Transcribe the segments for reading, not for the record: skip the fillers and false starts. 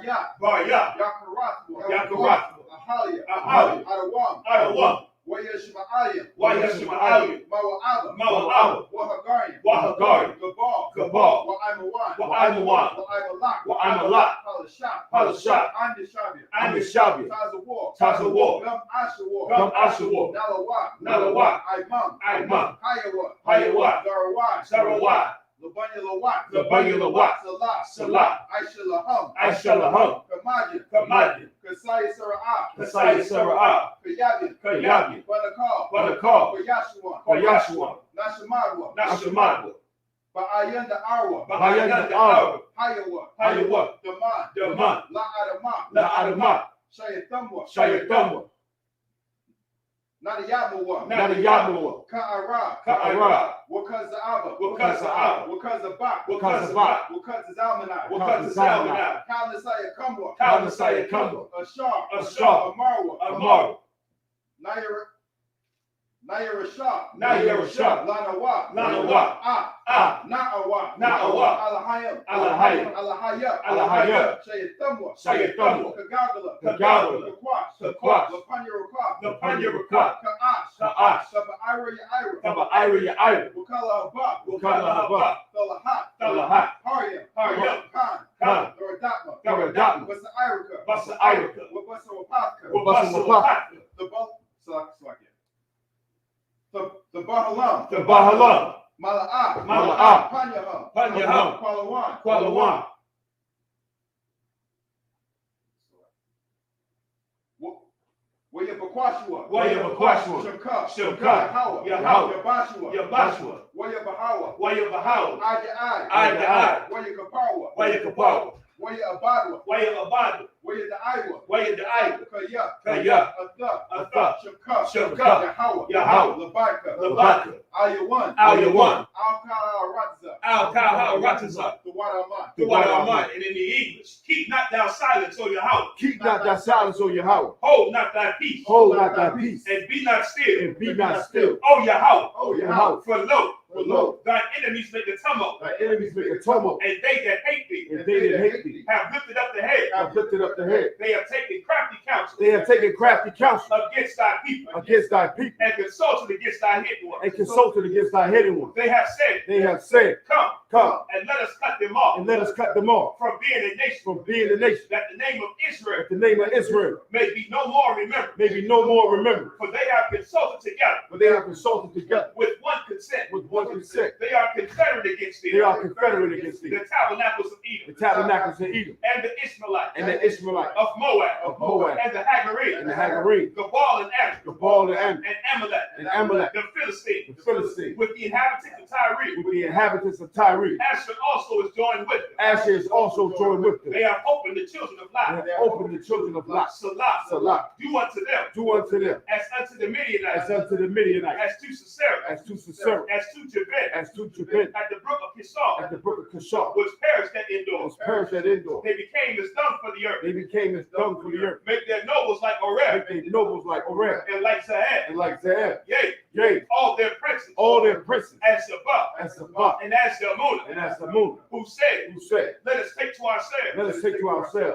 Yakarathwa, Ahalia, Adawam, YAHANNA, Mawa'aba, Wahagarian, Gabal, Wa'aimawan, Wa'aimalak, Palashah, Andishabia, Tazawar, Gum Ashawar, Nalawa, Imam, Hayawa, Zarawai, Labanya Lawat, Salah, I.S.U.P.K, Kamaji, Kasaya Sara'ah, Kayabi, Banakal, Yashuan, Nashamadwa, Ba'ayanda Arwa, Hayawa, Daman, La'adama, Shayatamwa, Nadiyamawa, Ka'ara, Wakaza'aba, Wakazabak, Wakazalmanai, Kalasaya Kumwa, Ashar, Amarwa, Nayarashah, Lanawa, Na'awa, Alahaya, Shayatamwa, Kagala, Kakwash, Lapanyaraka, Ka'ash, Taba'ira, Wakala, Thalahat, Haryam, Khan, Doradatma, Basa'iraka, Wabasawapaka, the Bahalam, Mala'ah, Panyaham, Kualawan, Wayabakwashua, Shimka, Yabashua, Wayabahawa, Aya, Wayakapawa, Wayadaiwa, Kaya, Atha, Shimka, Yahawa, Labaka, Ayawan, Al-Kaharaza, the Wadaman, and in the English, keep not thou silence, O Yahweh. Keep not thy silence, O Yahweh. Hold not thy peace. And be not still. O Yahweh. For lo, thy enemies make a tumult. And they that hate thee. Have lifted up the head. They have taken crafty counsel. Against thy people. And consulted against thy hidden one. They have said. Come. And let us cut them off. From being a nation. That the name of Israel. May be no more remembered. For they have consulted together. With one consent. They are confederate against thee. The tabernacles of Edom. And the Ishmaelites. Of Moab. And the Hagarenes. Gabal and Ammon. And Amalek. The Philistines. With the inhabitants of Tyre. Asher also is joined with them. They have opened the children of Lot. Salah. Do unto them. As unto the Midianites. As to Sisera. As to Jabin. At the brook of Kishar. Which perished at Endor. They became as dung for the earth. Make their nobles like Oreb. And like Zahab. Yea. All their princes. As Sabbath. And as the Amunah. Who said, let us take to ourselves.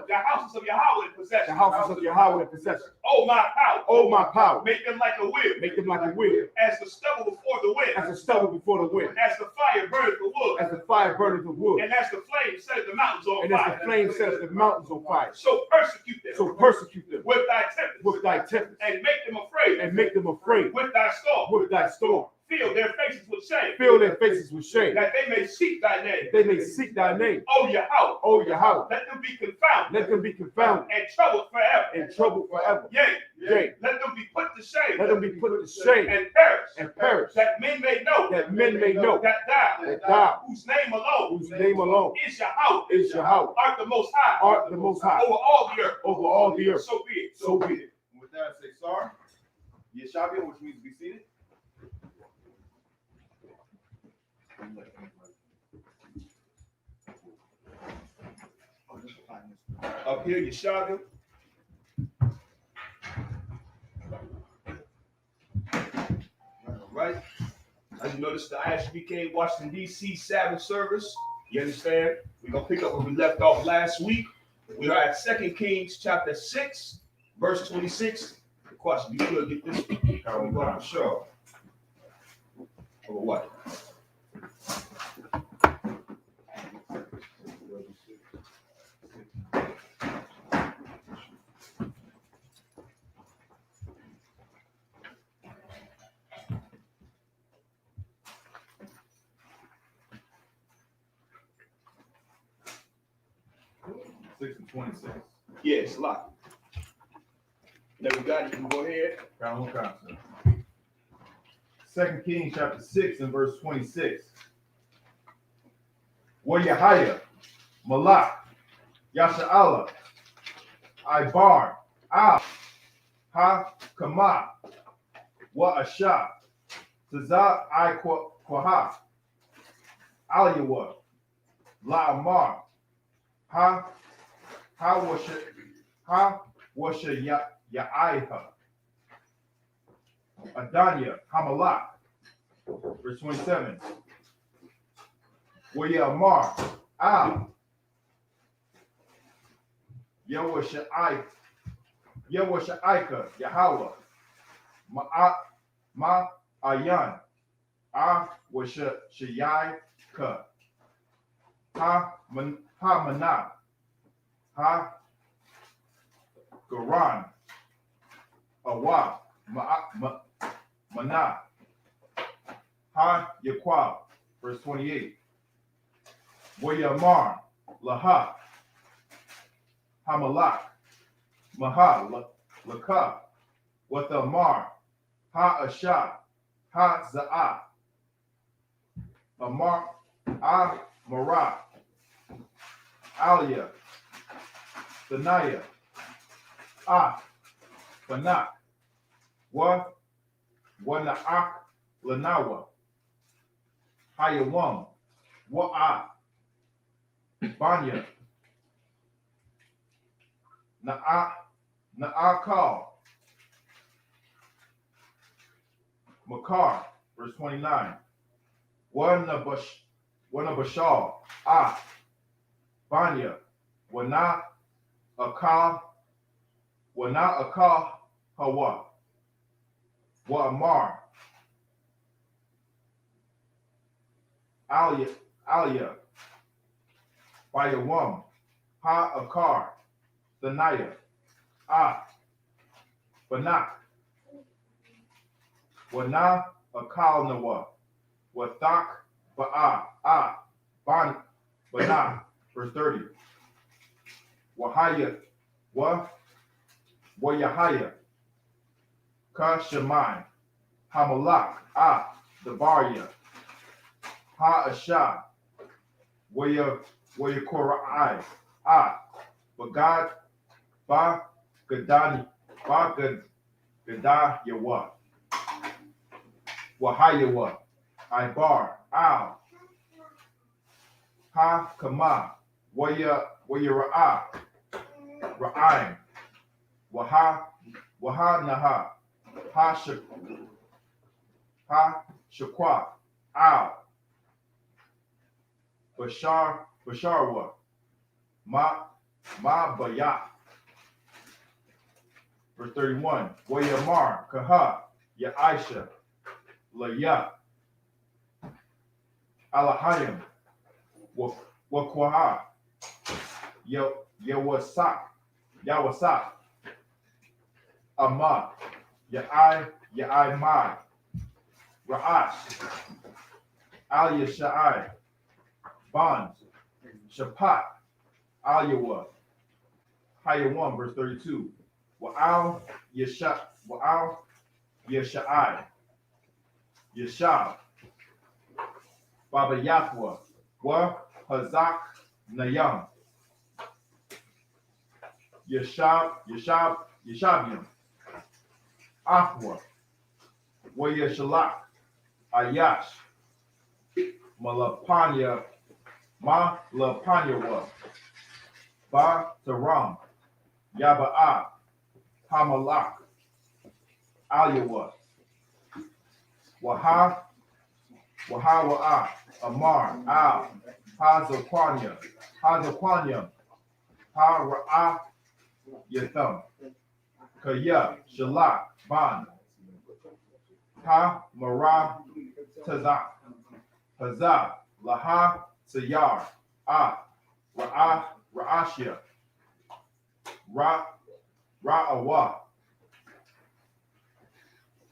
The houses of Yahweh in possession. Oh my power. Make them like a wheel. As the stubble before the wind. As the fire burneth the wood. And as the flame sets the mountains on fire. So persecute them. With thy tempest. And make them afraid. With thy storm. Fill their faces with shame. That they may seek thy name. O Yahweh. Let them be confounded. And troubled forever. Yea. Let them be put to shame. And perish. That men may know. That thou. Whose name alone. Is Yahweh. Art the most high. Over all the earth. So be it. And with that I say sorry. YAHANNA, which means be seated. Up here, YAHANNA. All right. As you notice, the I.S.U.P.K Washington, D.C. Sabbath service. You understand? We're going to pick up where we left off last week. We are at 2 Kings chapter 6, verse 26. The question, you could get this I'm sure. Over what? Six and 26. Yeah, it's a lot. Now we got it. You can go ahead. Got one concept. 2 Kings chapter 6 and verse 26. YAHANNA, Malak, Yasha'ala, Ibar, Ha-Kama, Wa-Asha, Tazah, I-Kwaha, Aliyawa, La-Amar, Ha-Washa Ya'iha, Adanya, Hamalak, verse 27. Amar, Al, Yahweh Yahweh, Ayan, Shayika, Manah, Garan, Awa, Manah, Yaquab, verse 28. Amar, Laha, Hamalak, Maha, Laka, Wathamar, Ha-Asha, Ha-Za'ah, Amar, Mara, Alia, Sanaya, Banak, Wana'ak, Lanawa, Hayawam, Wa'a, Banya, Na'akal, Makar, verse 29. Wanabashal, Banya, Wana'akal, Hawa, Wa'amar, Alia, Bayawam, Ha-Akar, Sanaya, Banak, Wana, Akal Nawa, Wathak, Ba'a, Bana, verse 30. Wahaya, Wayahaya, Kashamai, Hamalak, Dabaria, Ha-Asha, Wayakorai, Bagad, Gadayawa, Wahayawa, Ibar, Al, Ha-Kama, Wayara'a, Ra'aim, Wahanaha, Ha-Shakwa, Al, Basharwa, Bayat. Verse 31. Wayamar, Kaha, Ya'isha, Laya, Alahayim, Wakwaha, Yawasak, Amma, Ya'imai, Ra'ash, Al-Yashai, Bonds, Shapat, Aliyawa, Hayawam, verse 32. Wa'al Yashai, Yashab, Baba Yathwa, Wa Hazak Nayam, Yashabiam, Athwa, Wa Yashalak, Ayash, Malapanya wa, Ba Taram, Yaba'a, Hamalak, Aliyawa, Waha, Amar, Al, Hazaquanya, Ha Yatham. Kaya Shalak Ban. Ha Mara Tazak. Hazah Laha Sayar. Ra'ashia. Ra'awa.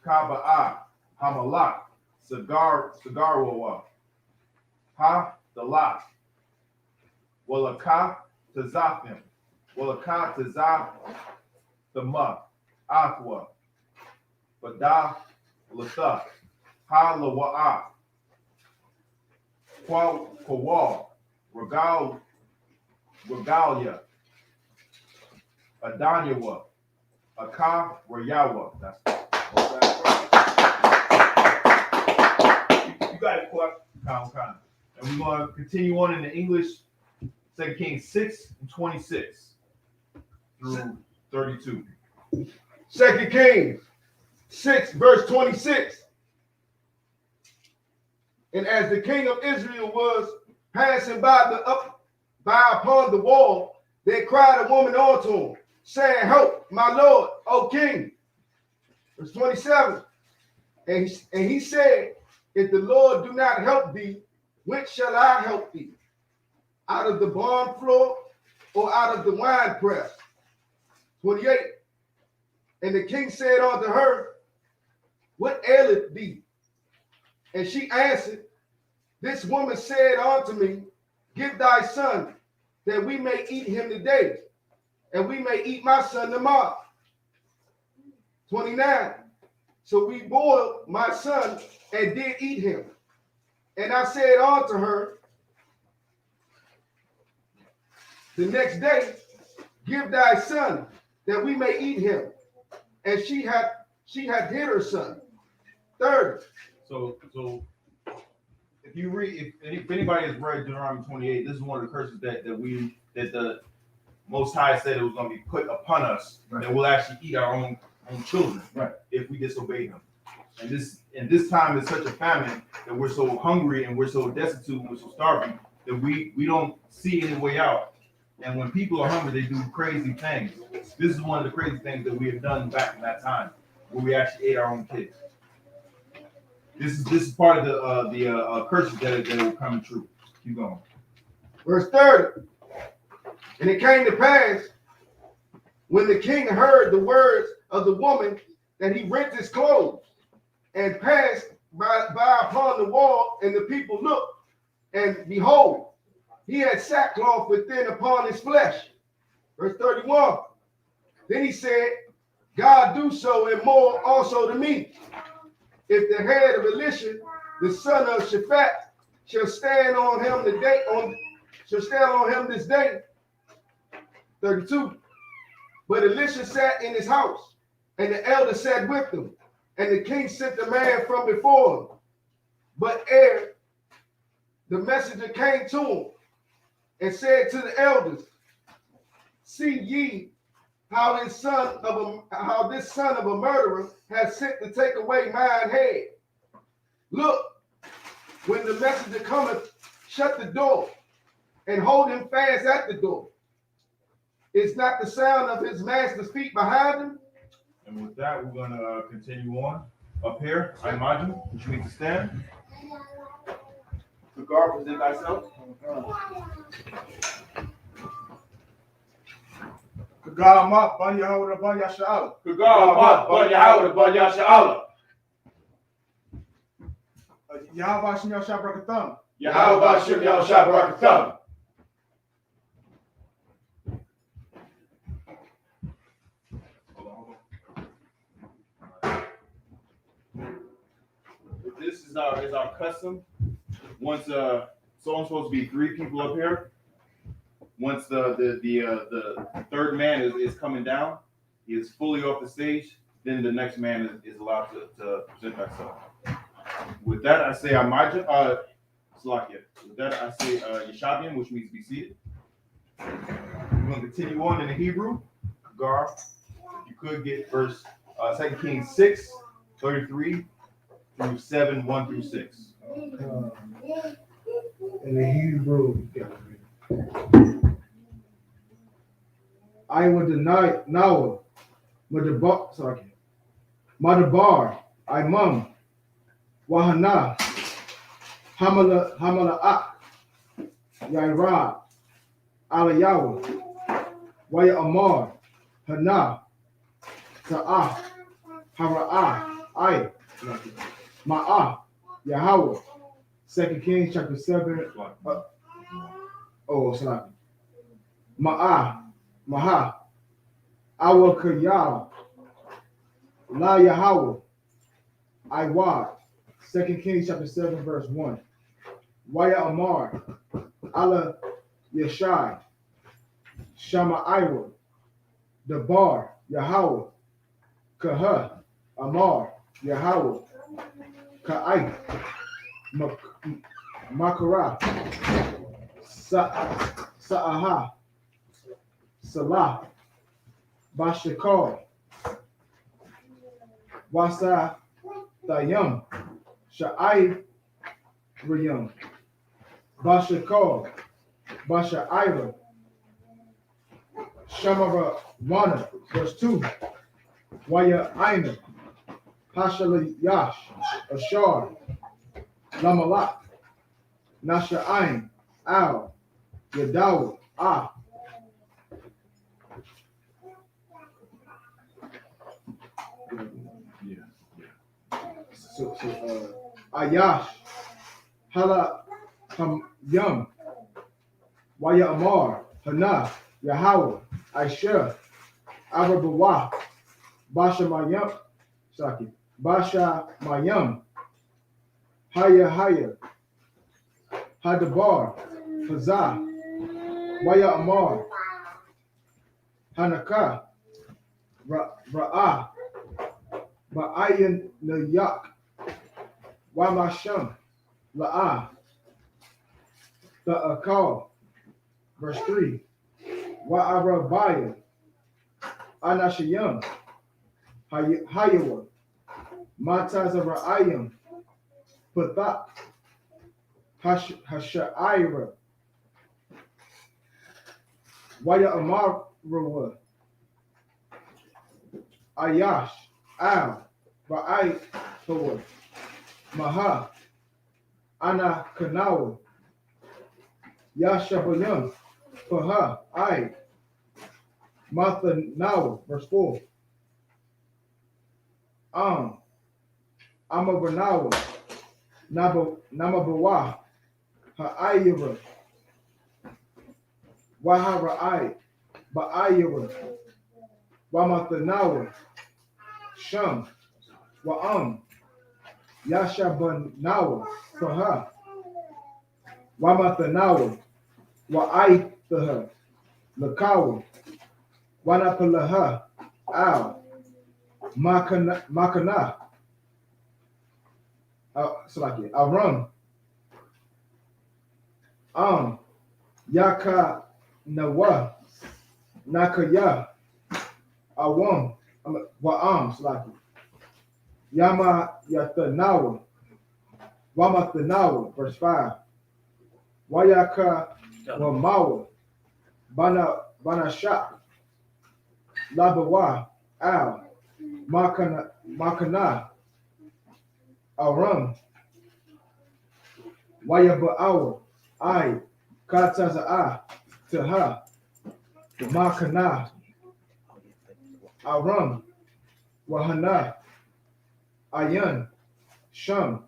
Kaba'a. Hamalak. Sagarwawa. Ha Dalak. Walaka Tazafim. Walaka Tazathama. Aqua. Bada Latha. Ha Lawa'a. Kwal. Regalia. Adanyawa. Aka Rayawa. That's you got it, Clark. Kind. And we're going to continue on in the English. 2 Kings 6:26 through 32. 2 Kings 6, verse 26. And as the king of Israel was passing by upon the wall, there cried a woman unto him, saying, Help, my lord, O king. Verse 27. And he said, If the Lord do not help thee, whence shall I help thee? Out of the barn floor or out of the winepress? 28. And the king said unto her, What aileth thee? And she answered, This woman said unto me, Give thy son, that we may eat him today, and we may eat my son tomorrow. 29. So we boiled my son and did eat him. And I said unto her the next day, Give thy son, that we may eat him. And she had hid her son. 30. So if you read, if anybody has read Deuteronomy 28, this is one of the curses that the Most High said it was going to be put upon us, right, that we'll actually eat our own children, right, if we disobey him. And this time is such a famine that we're so hungry and we're so destitute and we're so starving that we don't see any way out. And when people are hungry, they do crazy things. This is one of the crazy things that we have done back in that time, where we actually ate our own kids. This is part of the curses that will come true. Keep going. Verse 30. And it came to pass, when the king heard the words of the woman, that he rent his clothes and passed by upon the wall, and the people looked, and behold, he had sackcloth within upon his flesh. Verse 31. Then he said, God do so and more also to me, if the head of Elisha, the son of Shaphat, shall stand on him this day. 32. But Elisha sat in his house, and the elder sat with him, and the king sent the man from before him. But ere the messenger came to him, and said to the elders, See ye how this son of a murderer has sent to take away mine head. Look, when the messenger cometh, shut the door, and hold him fast at the door. Is not the sound of his master's feet behind him? And with that, we're going to continue on. Up here, I imagine, which means to stand. To guard, present thyself. Kagama, Banya Howard, Banya Sha'ala. Kagama, Banya Howard, Banya Sha'ala. Yahweh Shem Yahshua Barakatham. Yahweh Shem Yahshua Barakatham. This is our custom. Once so I'm supposed to be 3 people up here. Once the third man is coming down, he is fully off the stage, then the next man is allowed to present himself. With that, I say Salakia. With that, I say Yeshabian, which means be seated. We're going to continue on in the Hebrew. Gar, if you could get verse 2 Kings 6, 33 through 7, 1 through 6. In the Hebrew. I will deny now. Madabar, I mum, YAHANNA, Hamala Ak, Yaira, Alayawa, Waya Amar, Hana, Ta'ah, Hara'ah, I, Ma'ah, Yahweh. 2 Kings chapter 7. Salaki. Ma'ah, Maha, Awakayah, La Yahweh, Iwad. 2 Kings chapter 7, verse 1. Waya Amar, Allah Yeshai, Shama Iwa, Dabar, Yahweh, Kaha, Amar, Yahweh, Ka'ai, Makara, Sa'aha, Salah, Bashakar, Wasa, Tayam, Sha'ai, Riyam, Bashakar, Basha'ira, Shamara Wana, verse 2. Waya Aina, Hashala Yash, Ashar, Lamalak, Nasha'ain, Al, Yadawa, Ah. Ayash, Hala, Yum, Waya Amar, Hana, Yahweh, Aisha, Arabawa, Basha Mayam, Saki, Basha Mayam, Haya, Hadabar, Hazah, Waya Amar, Hanaka, Ra'ah, Ba'ayan Nayak, Wamasham, La'ah, Ta'akal, verse 3. Wa'arabaya, Anashayam, Hayawa, Matazarayam, Pathak, Hasha'ira, Waya Amarawa, Ayash, Al, Ba'ai, Maha, Ana Kanawa, Yashabayam, Paha, I, Martha Nawa, verse 4. Amabanawa, Namabawa, Ha'ayira, Wahara'ai, Ba'ayira, Wamathanawa, Sham, Wa'am, Yashabanawa, Paha, Wamathanawa, Wa'aithaha, Lakawa, Wanapalaha, Al, Makana, Salaki, Aram, Yaka Nawa, Nakaya, Awam, Wa'am, Salaki, Yama Yathanawa, Wamathanawa, verse 5. Wayaka Wamawa, Banashak, Labawa, Al, Makana, Aram, Wayaba'awa, I, Kataza'a, Taha, Makana, Aram, Wahana, Ayan, Sham,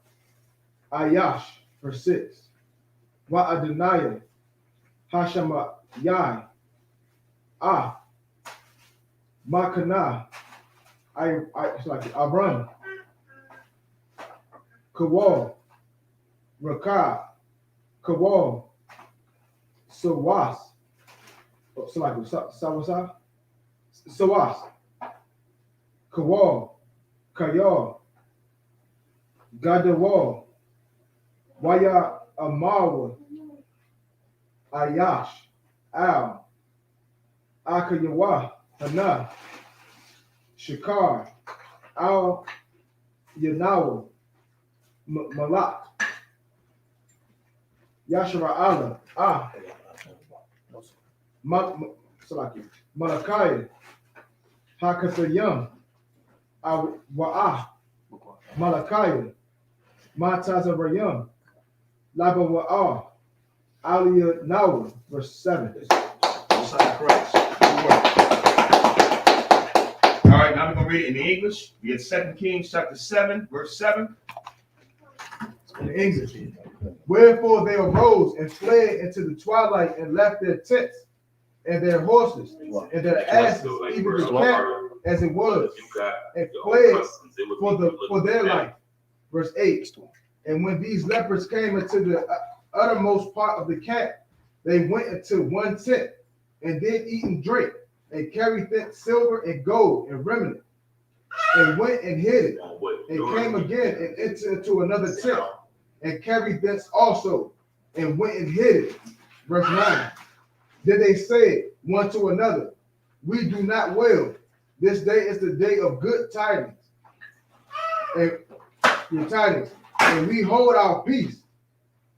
Ayash, verse 6. Wa'adonaya, Hashama Yai, Ah, Makana, it's like Abram, Kawal, Rakah, Kawal, Sawas, Sawas, Kawal, Kayal, Gadawal, Waya Amawa, Ayash, Al, Akayawa, Hana, Shikar, Al Yanawa, Malak, Yashara Allah, Salaki, Malachi, Hakatayam, Wa'ah, Malachi, Matazarayam, Laba Wa'ah, Aliyah Nawa, verse 7. Most High Christ. All right, now we're going to read it in the English. We get 2 Kings chapter 7, verse 7. In English. Wherefore they arose and fled into the twilight and left their tents and their horses and their asses, even the camp as it was, and fled for their life. Verse 8. And when these lepers came into the uttermost part of the camp, they went into one tent and did eat and drink, and carried thence silver and gold and remnant, and went and hid it, and came again and entered into another tent, and carried thence also, and went and hid it. Verse 9. Then they said one to another, we do not well. This day is the day of good tidings, and we hold our peace.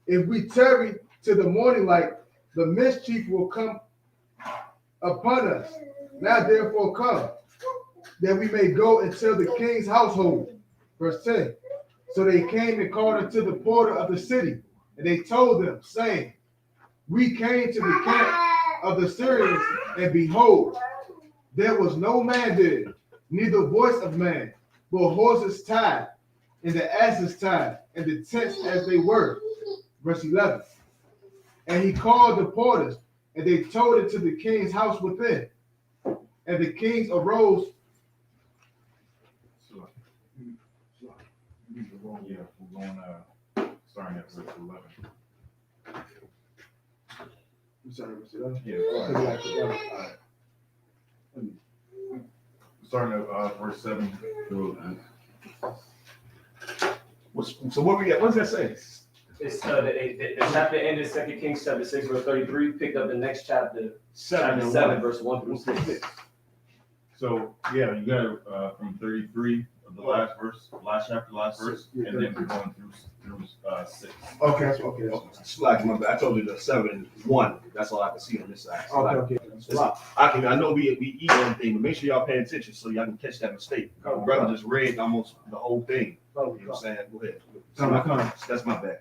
If we tarry to the morning light, the mischief will come upon us. Now therefore come, that we may go and tell the king's household. Verse 10. So they came and called unto the porter of the city, and they told them, saying, we came to the camp of the Syrians, and behold, there was no man there, neither voice of man, but horses tied, and the asses tied, and the tents as they were. Verse 11. And he called the porters, and they told it to the king's house within. And the kings arose. Yeah, we're going starting at verse 11. I'm sorry, verse 11? Yeah. Starting at verse 7. So what we got? What does that say? It's the chapter ended 2 Kings chapter 6 verse 33. Picked up the next chapter, chapter 7 verse 1 through 6. So yeah, you got from 33 of the last verse, last chapter, last verse, and then we're going through 6. Okay, that's okay. It's like my bad. I told you the 7 1. That's all I can see on this side. So Okay. I know we eat everything, but make sure y'all pay attention so y'all can catch that mistake. My brother just read almost the whole thing. You know what I'm saying? Go ahead. That's my bad.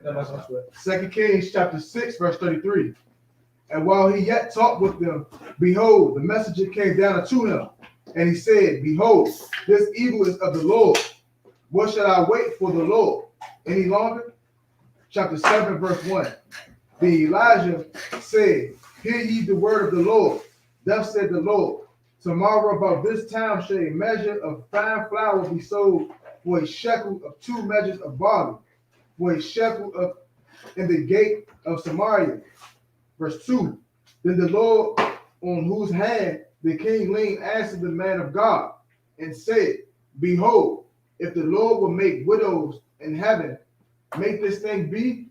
2 Kings chapter 6, verse 33. And while he yet talked with them, behold, the messenger came down unto him, and he said, behold, this evil is of the Lord. What shall I wait for the Lord any longer? Chapter 7, verse 1. Then Elijah said, hear ye the word of the Lord. Thus said the Lord, tomorrow about this time shall a measure of fine flour be sold for a shekel of 2 measures of barley, for a shekel of in the gate of Samaria. Verse 2. Then the Lord, on whose hand the king leaned, answered the man of God, and said, behold, if the Lord will make widows in heaven, make this thing be.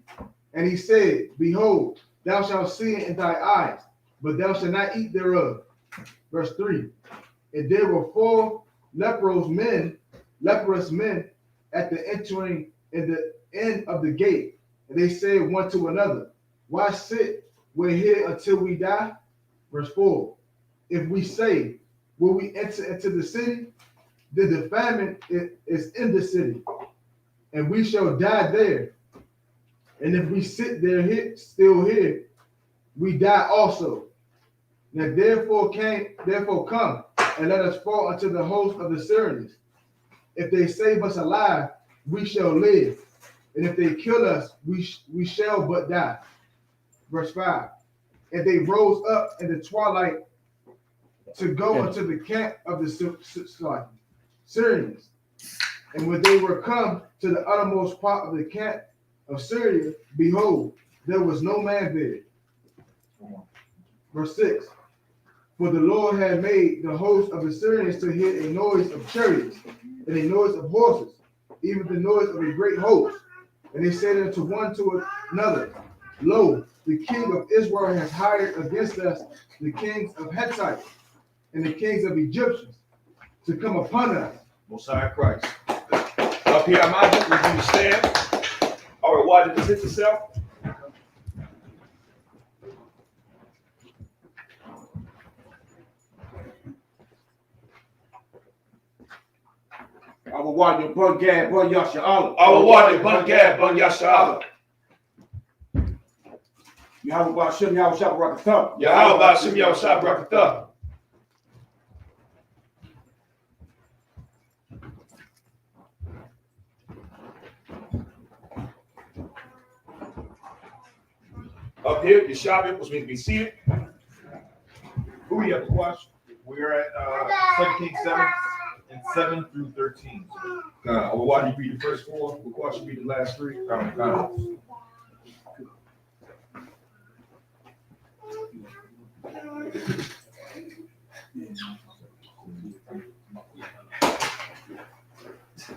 And he said, behold, thou shalt see it in thy eyes, but thou shalt not eat thereof. Verse 3. And there were 4 leprous men at the entering in the end of the gate. And they said one to another, why sit we here until we die? Verse 4. If we say, will we enter into the city? Then the famine is in the city, and we shall die there. And if we sit there still here, we die also. Now therefore come, and let us fall unto the host of the Syrians. If they save us alive, we shall live. And if they kill us, we shall but die. Verse 5. And they rose up in the twilight to go into the camp of the Syrians. And when they were come to the uttermost part of the camp of Syria, behold, there was no man there. Verse 6. For the Lord had made the host of the Syrians to hear a noise of chariots and a noise of horses, even the noise of a great host. And they said unto one to another, lo, the king of Israel has hired against us the kings of Hittites and the kings of Egyptians to come upon us. Most High Christ. Up here, I'm out. We understand. All right, why did this hit yourself? Awawadi Bungad Bun Yashala. Awawadi Bungad Bun Yashala. Yahweh Bashim Yahweh Shabbat Yahweh Bashim Yahweh Shabbat. Up here, the Shabbat was meant to be seated. Who we have to watch? We're at 2 Kings 7 and 7 through 13. Awawadi read the first 4. Before should read the last 3.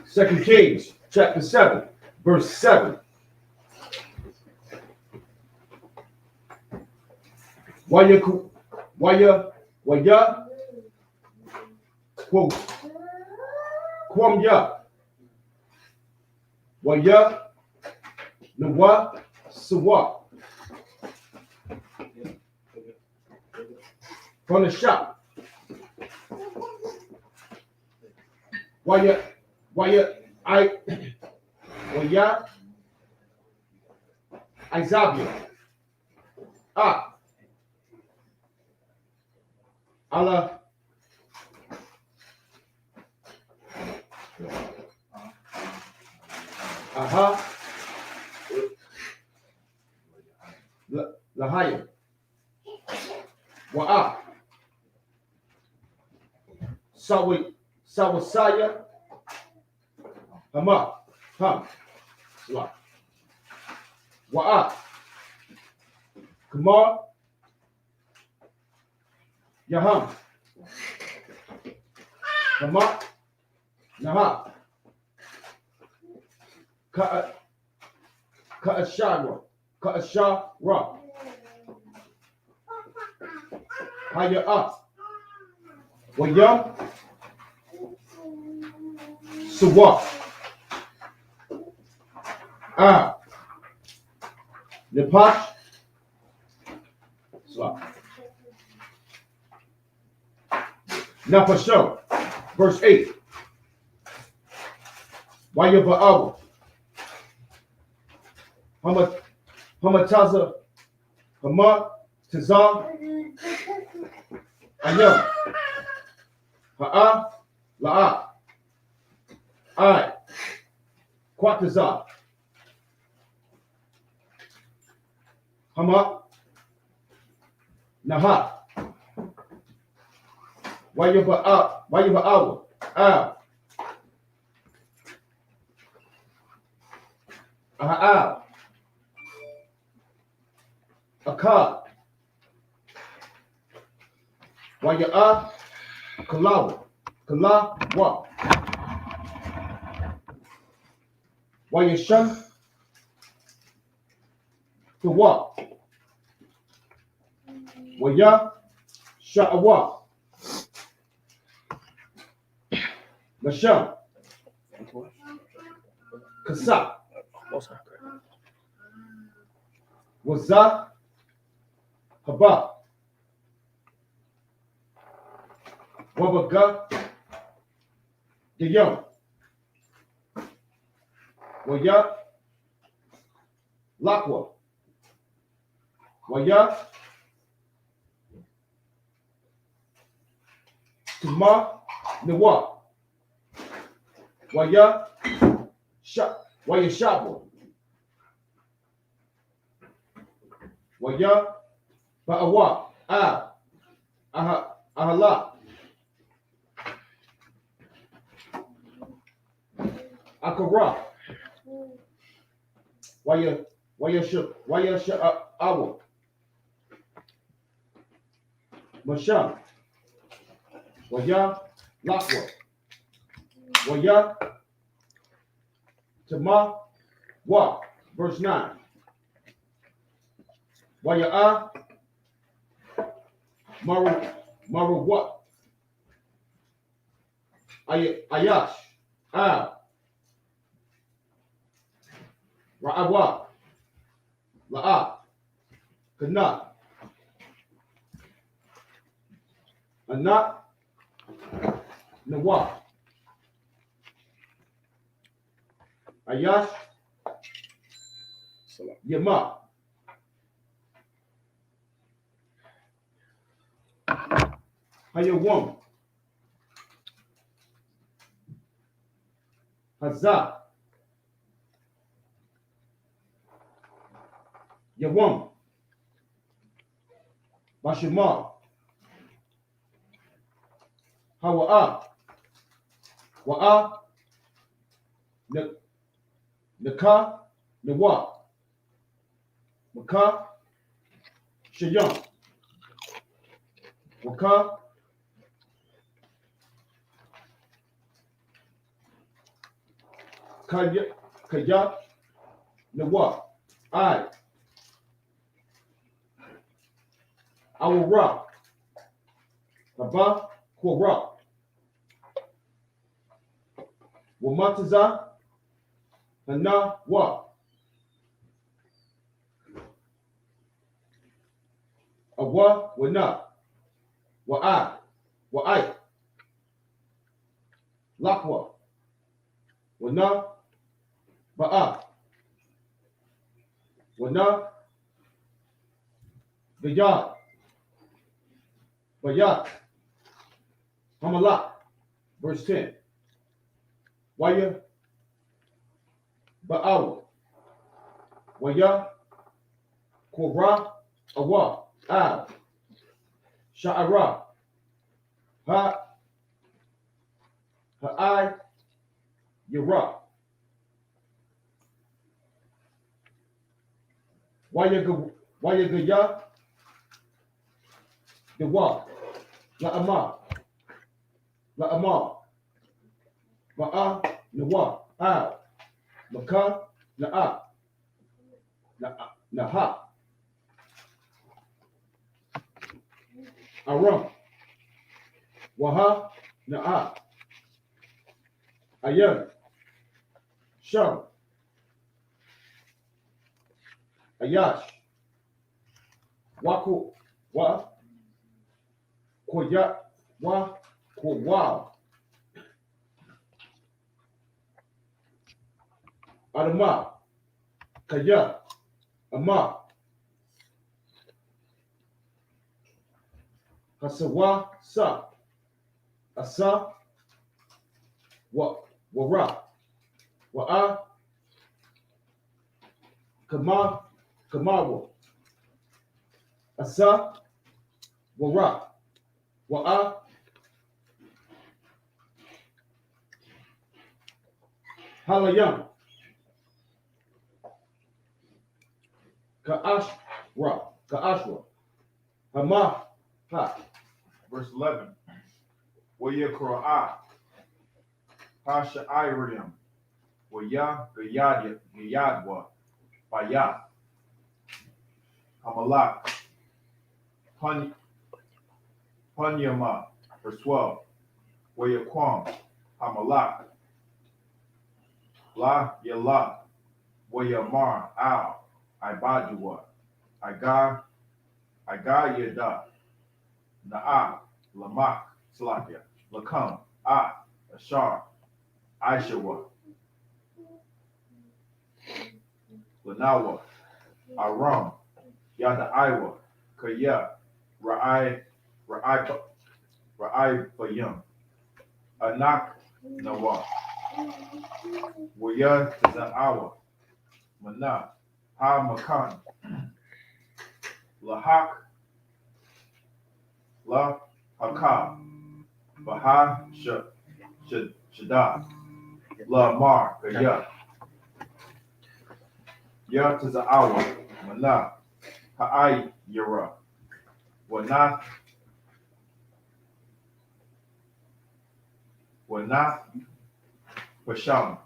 Second Kings, chapter 7, verse 7. Waya, quote, Kwam ya, Waya, Nawa, Sawa. From the shop. Waya, I.S.U.P.K. Allah. Aha. Lahaya. Wa'a. Sawasaya. Hama. Ham. Wa'a. Kamar. Yaham. Hama. Naha. Ka'ashara. Haya. Waya. Sawa. Nepash. Now for sure, verse 8. Waya ba'awa. Hamataza. Hama. Tazar. Ayam. Ha'a. La'a. I. Quatazar. Hama. Naha. Waya ba'awa. Aha'a. Akad. Waya Kalawa. Kalawa. Waya Shun. Tawa. Waya Sha'awa. Masham. Kasa. Waza. Haba. Wabaga. Diyam. Waya. Lakwa. Waya. Tuma. Nawa. Waya. Waya Shabo. Waya. Ba'awa. Ahala. Akara. Waya Sha'awa. Masham. Waya Lakwa. Waya Tama Wa. Verse 9. Waya Maru what? Ayash. Ra'awa. La'a. Kana. Ana. Nawa. Ayash. Yama. Hayawam. Hazah. Yawam. Bashima. Hawa'a. Wa'a. Naka. Nawa. Maka. Shayam. Waka. Kaya. Nawa. I will rock. Baba. Kora. Wamataza. Hana. Wa. Awa. Wana. Wa'a. Wa'ai. Lakwa. Wana. Ba'a. Wana. Gayad. Bayat. Hamalak. Verse 10. Waya. Ba'awa. Waya. Korah. Awa. Ab. Sha'ara. Ha. Ha'ai. Yara. Waya Gaya. Dewa. La'ama. La'ama. Ma'a. Nawa. Ab. Maka. Na'a. Naha. Aram. Waha. Na'a. Ayan. Sham. Ayash. Wako. Wa. Koya. Wa. Kowa. Adama. Kaya. Ama. Hasawa. Sa. Asa. Wara. Wa'a. Kamawa. Asa. Wara. Wa'a. Halayam. Ka'ashra. Hama. Ha. Verse 11. Wayakra. Pasha Iriam. Waya Gayadwa. Baya. Hamalak. Panyama. Verse 12. Wayaquam. Hamalak. La Yala. Wayamar. Al. Ibadua. Aga Yada. Na'a. Lamak. Slakia. Lakam. Ashar. Aishawa. Lanawa. Aram. Yada Iwa. Kaya. Ra'ai Bayam. Anak Nawa. Waya Za'awa. Mana. Ha Makan. Lahak. La Haka. Baha Shada. La Mar. Kaya. Ya Taza'awa. Mana. Ha'ai Yara. Wana Basham.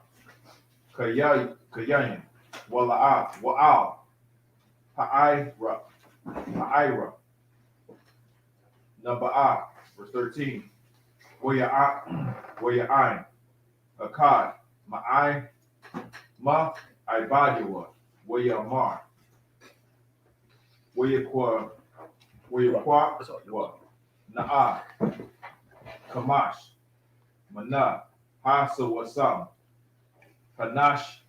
Kayayan. Wa'al. Ha'ira. Naba'a. Verse 13. Waya'ain. Akkad. Ma'ai. Ma. Ibadiwa. Wayamar. Wayakwa. Na'a. Kamash. Mana. Hasa Wasam. Hanash.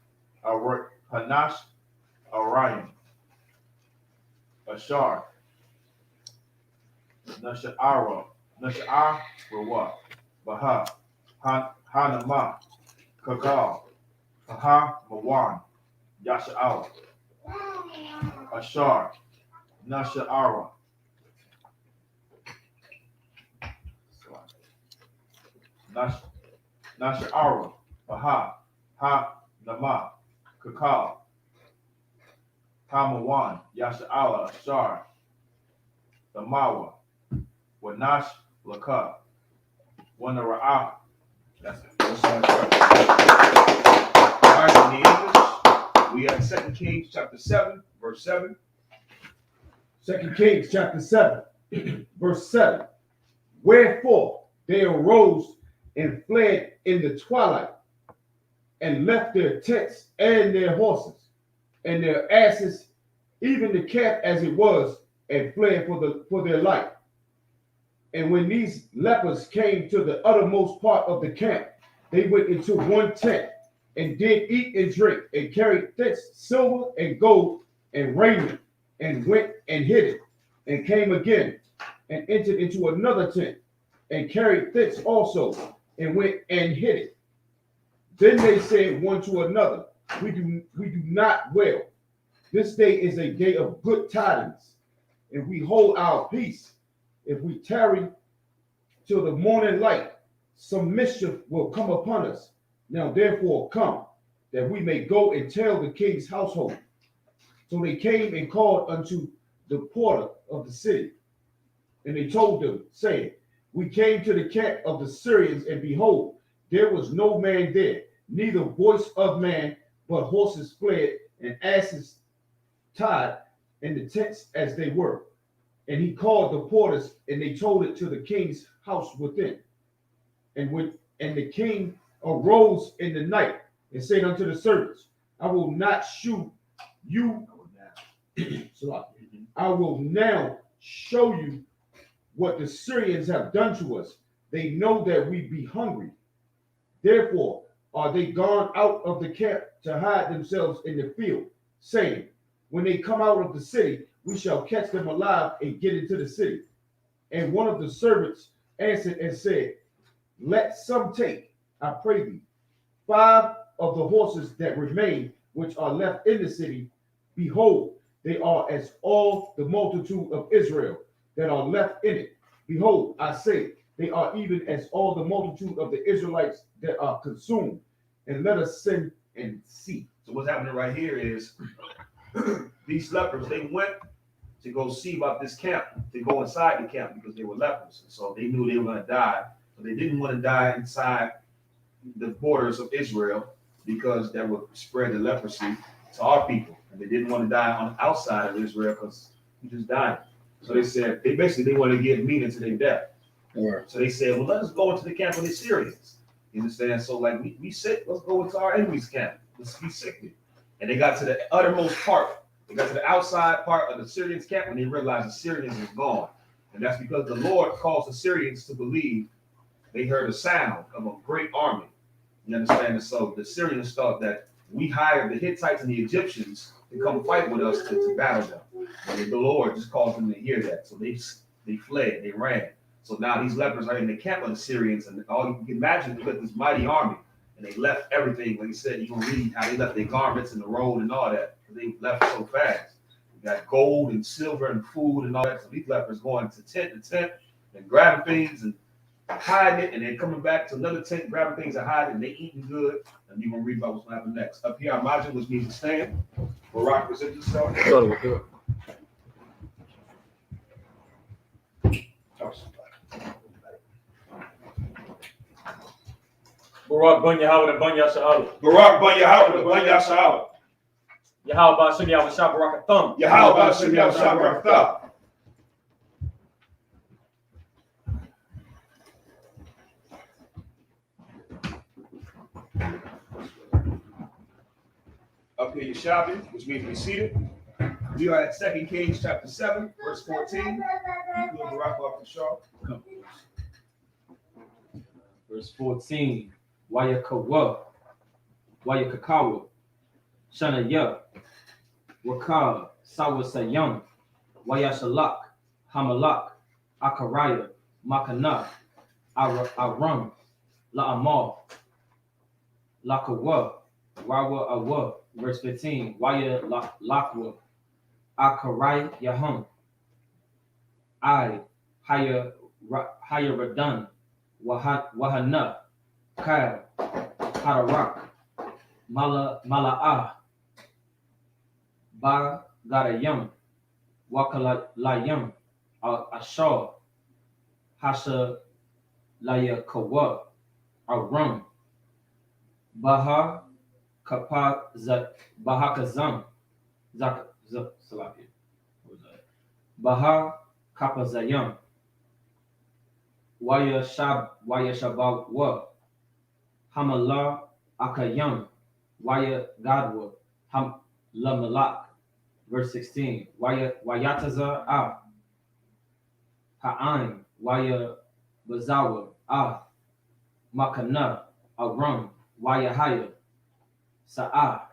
Hanash, Orion, Ashar, Nasha'ara, Rawa, Baha, Hanama, Kakal, Haha, Mawan, Yasha'al, Ashar, Nasha'ara, Nasha'ara, Baha, Ha, Nama, Kakal, Hamawan, Yasha'ala, Ashar, Damawa, Wanash, Laka, Wanara'a. That's it. All right, in the English, we have 2 Kings chapter 7, verse 7. 2 Kings chapter 7, verse 7. Wherefore they arose and fled in the twilight, and left their tents and their horses and their asses, even the camp as it was, and fled for their life. And when these lepers came to the uttermost part of the camp, they went into one tent, and did eat and drink, and carried thence silver and gold and raiment, and went and hid it, and came again, and entered into another tent, and carried thence also, and went and hid it. Then they said one to another, we do not well. This day is a day of good tidings, and we hold our peace. If we tarry till the morning light, some mischief will come upon us. Now therefore come, that we may go and tell the king's household. So they came and called unto the porter of the city, and they told them, saying, we came to the camp of the Syrians, and behold, there was no man there, neither voice of man, but horses fled, and asses tied, and the tents as they were. And he called the porters, and they told it to the king's house within. And the king arose in the night, and said unto the servants, I will not shoot you. I will now show you what the Syrians have done to us. They know that we be hungry. Therefore are they gone out of the camp to hide themselves in the field, saying, when they come out of the city, we shall catch them alive and get into the city. And one of the servants answered and said, let some take, I pray thee, 5 of the horses that remain, which are left in the city. Behold, they are as all the multitude of Israel that are left in it. Behold, I say, they are even as all the multitude of the Israelites that are consumed. And let us send and see. So what's happening right here is these lepers, they went to go see about this camp, to go inside the camp because they were lepers. So they knew they were going to die. But they didn't want to die inside the borders of Israel because that would spread the leprosy to our people. And they didn't want to die on the outside of Israel because we just died. So they said, they wanted to get meat into their death. Right. So they said, well, let us go into the camp of the Syrians. You understand? So like we sick, let's go into our enemy's camp. Let's be sick. And they got to the uttermost part. They got to the outside part of the Syrians' camp and they realized the Syrians is gone. And that's because the Lord caused the Syrians to believe they heard a sound of a great army. You understand? And so the Syrians thought that we hired the Hittites and the Egyptians to come fight with us to battle them. And the Lord just caused them to hear that. So they fled, they ran. So now these lepers are in the camp of the Syrians, and all you can imagine, look at this mighty army, and they left everything. Like you said, you can read how they left their garments in the road and all that. They left so fast. You got gold and silver and food and all that. So these lepers going to tent and grabbing things and hiding it, and then coming back to another tent, grabbing things and hiding, and they eating good. And you're gonna read about what's gonna happen next. Up here, Imagine, which means to stand. Barak present yourself. Barak ban Yahweh and ban Yasha'ala. Barak ban Yahweh and ban Yasha'ala. Yahweh ban Shem Yahweh Shah Barak Atham. Yahweh ban Shem Yahweh Shah Barak Atham. Up here, Yeshavi, which means be seated. We are at 2 Kings chapter 7, verse 14. Barak off the shaw. Verse 14. Wayakawa. Shanaya, Wakar, Sawasayam, Wayashalak, Hamalak, Akaraya, Makana, Aram, La'amar, Lakawa, Rawa Awa, verse 15, Waya Lakwa, Akarai Yaham, I, Haya Radan, Wahanna, Kyle, Hadarak, Mala'ah, Ba Garayam, Wakalayam, Ashar, Hasha Laya Kawa, Aram, Baha Kapa Bahakazam, Salakia. Baha Kapazayam, Waya Shabbat Wa, Hamala Akayam, Waya Gadwa, Ham Lamalak, verse 16, Wayataza Ah, Ha'ain, Waya Bazawa Ah, Makana, Aram, Wayahaya, Sa'ah,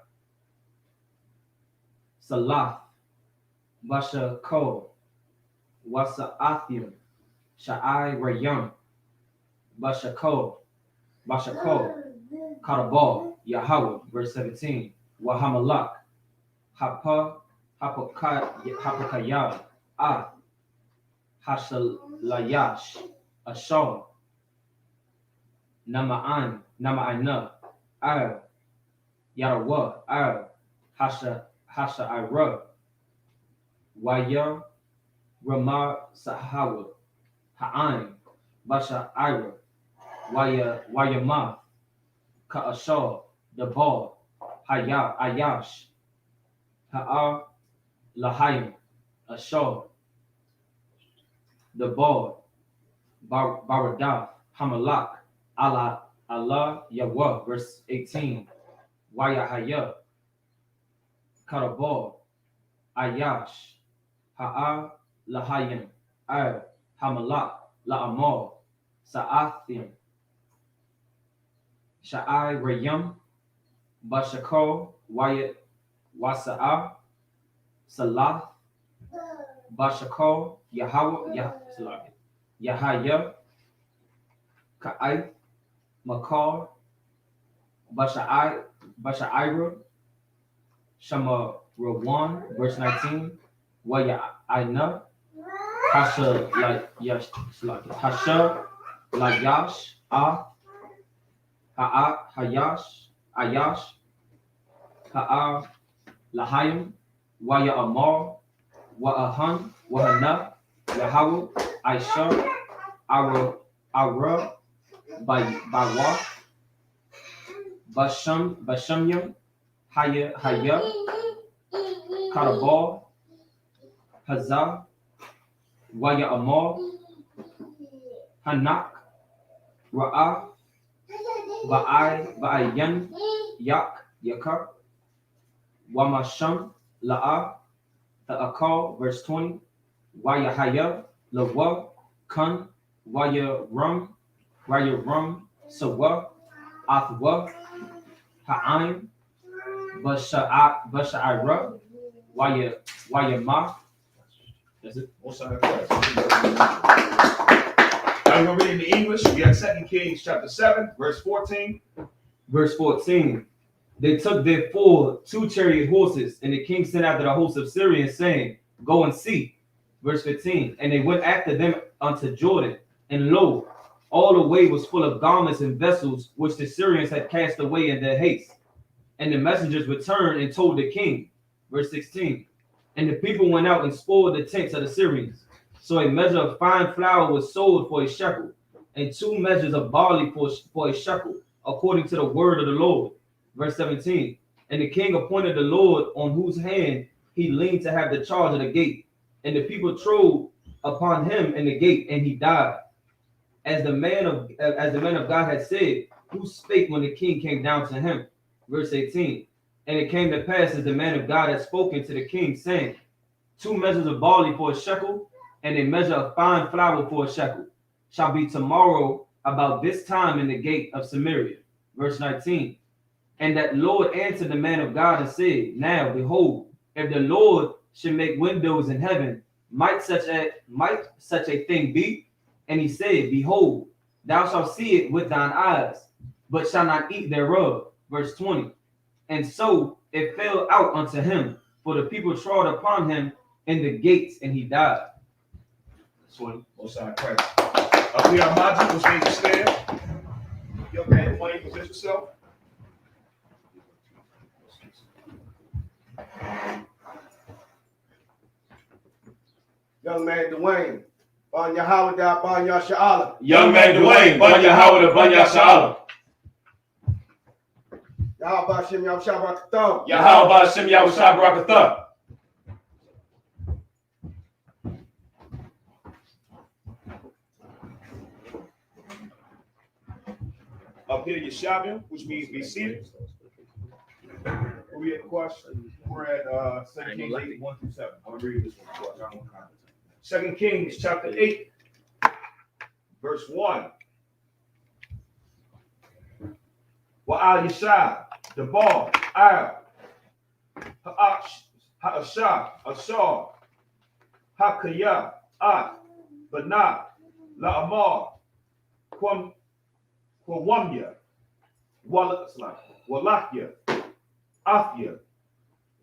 Salah, Basha Ko, Wasa'athim, Sha'ai Rayam, Bashako, Karabal, Yahweh, verse 17, Wahamalak, Hapakayah, Ah, Hashalayash, Ashar, Nama'ana, Ar, Yarawa, Ar, Hasha Ira, Waya, Ramah Sahawa, Ha'ain, Basha Ira, Wayama, Ka'ashar, Dabal, Ayash, Ha'ar, Lahayim, Ashar, Dabal, Baradah, Hamalak, Allah, Yahweh, verse 18, Wayahaya, Karabal, Ayash, Ha'ar, Lahayim, Ar, Hamalak, La'amar, Sa'athim, Sha'ai Rayam, Bashako, Wayat, Wasa'a, Salah, Bashako, Yahaya, Ka'ai, Makar, Basha'ira, Shama Rawan, verse 19, Waya'ina, Hasha Layash, Ayash, Ha'a Lahayim, Waya Amar, Wa'ahan, Wahana, Yahweh, Aisha, Ara, Bawa, Bashamyam, Haya, Karabal, Hazar, Waya Amar, Hanak, Ra'ah, Ba'ayan, Yakar, Wamasham, La'ah, Ta'akal, verse 20, Wayahaya, Lawa, Kun, Waya Rum, Sawa, Athwa, Ha'aim, Basha'ira, Wayama. That's it. Now we're going to read in the English. We got 2 Kings chapter 7, verse 14. Verse 14. They took therefore 2 chariot horses, and the king sent after the host of Syrians, saying, Go and see. Verse 15. And they went after them unto Jordan, and lo, all the way was full of garments and vessels, which the Syrians had cast away in their haste. And the messengers returned and told the king. Verse 16. And the people went out and spoiled the tents of the Syrians. So a measure of fine flour was sold for a shekel, and 2 measures of barley for a shekel, according to the word of the Lord. Verse 17. And the king appointed the Lord, on whose hand he leaned to have the charge of the gate. And the people trode upon him in the gate, and he died. As the man of God had said, who spake when the king came down to him. Verse 18. And it came to pass, as the man of God had spoken to the king, saying, 2 measures of barley for a shekel, and a measure of fine flour for a shekel, shall be tomorrow about this time in the gate of Samaria. Verse 19. And that Lord answered the man of God and said, Now behold, if the Lord should make windows in heaven, might such a thing be? And he said, Behold, thou shalt see it with thine eyes, but shalt not eat thereof. Verse 20. And so it fell out unto him, for the people trod upon him in the gates, and he died. 20. Most High Christ. Up here, Maji, was made to stand. Young man, Dwayne, present yourself. Young man Dwayne. Ban Yahweh, Ban Yashaala. Young man Dwayne, Ban Yahweh, Ban Yashaala. Yahweh Hashem Yahweh Shabbat. Yahweh Hashem Yahweh Shabbat. Up here, Yeshabim, which means be seated. Where we at the question? We're at 2 Kings 8, 1 through 7. I'm gonna read this one. I don't want to comment. 2 Kings chapter 8, verse 1. Wa'al Yeshab, the ball, Al, Ha'ashah, Ashar, Hakayah, Banah, La'amar, Kwamya, Walakya, Afya,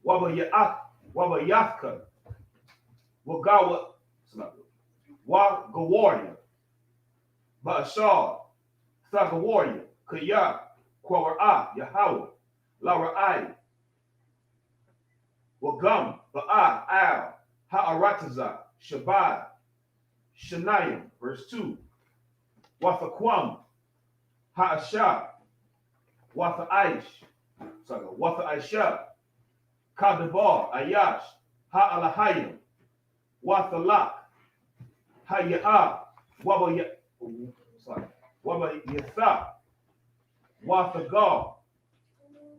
Wabayafka, Wagawa, Wagawarya, Ba'ashar, Thagawarya, Kaya, Kwara, Yahweh, Lara'ai, Wagam, Ba'a, Al, Ha'arataza, Shabbat, Shanayim, verse 2, Wathaquam, Ha'ashah, Wathaish, Wathaisha, Kadabar, Ayash, Ha'alahayim, Wathalak, Hayah, Wabayatha, Wathagar,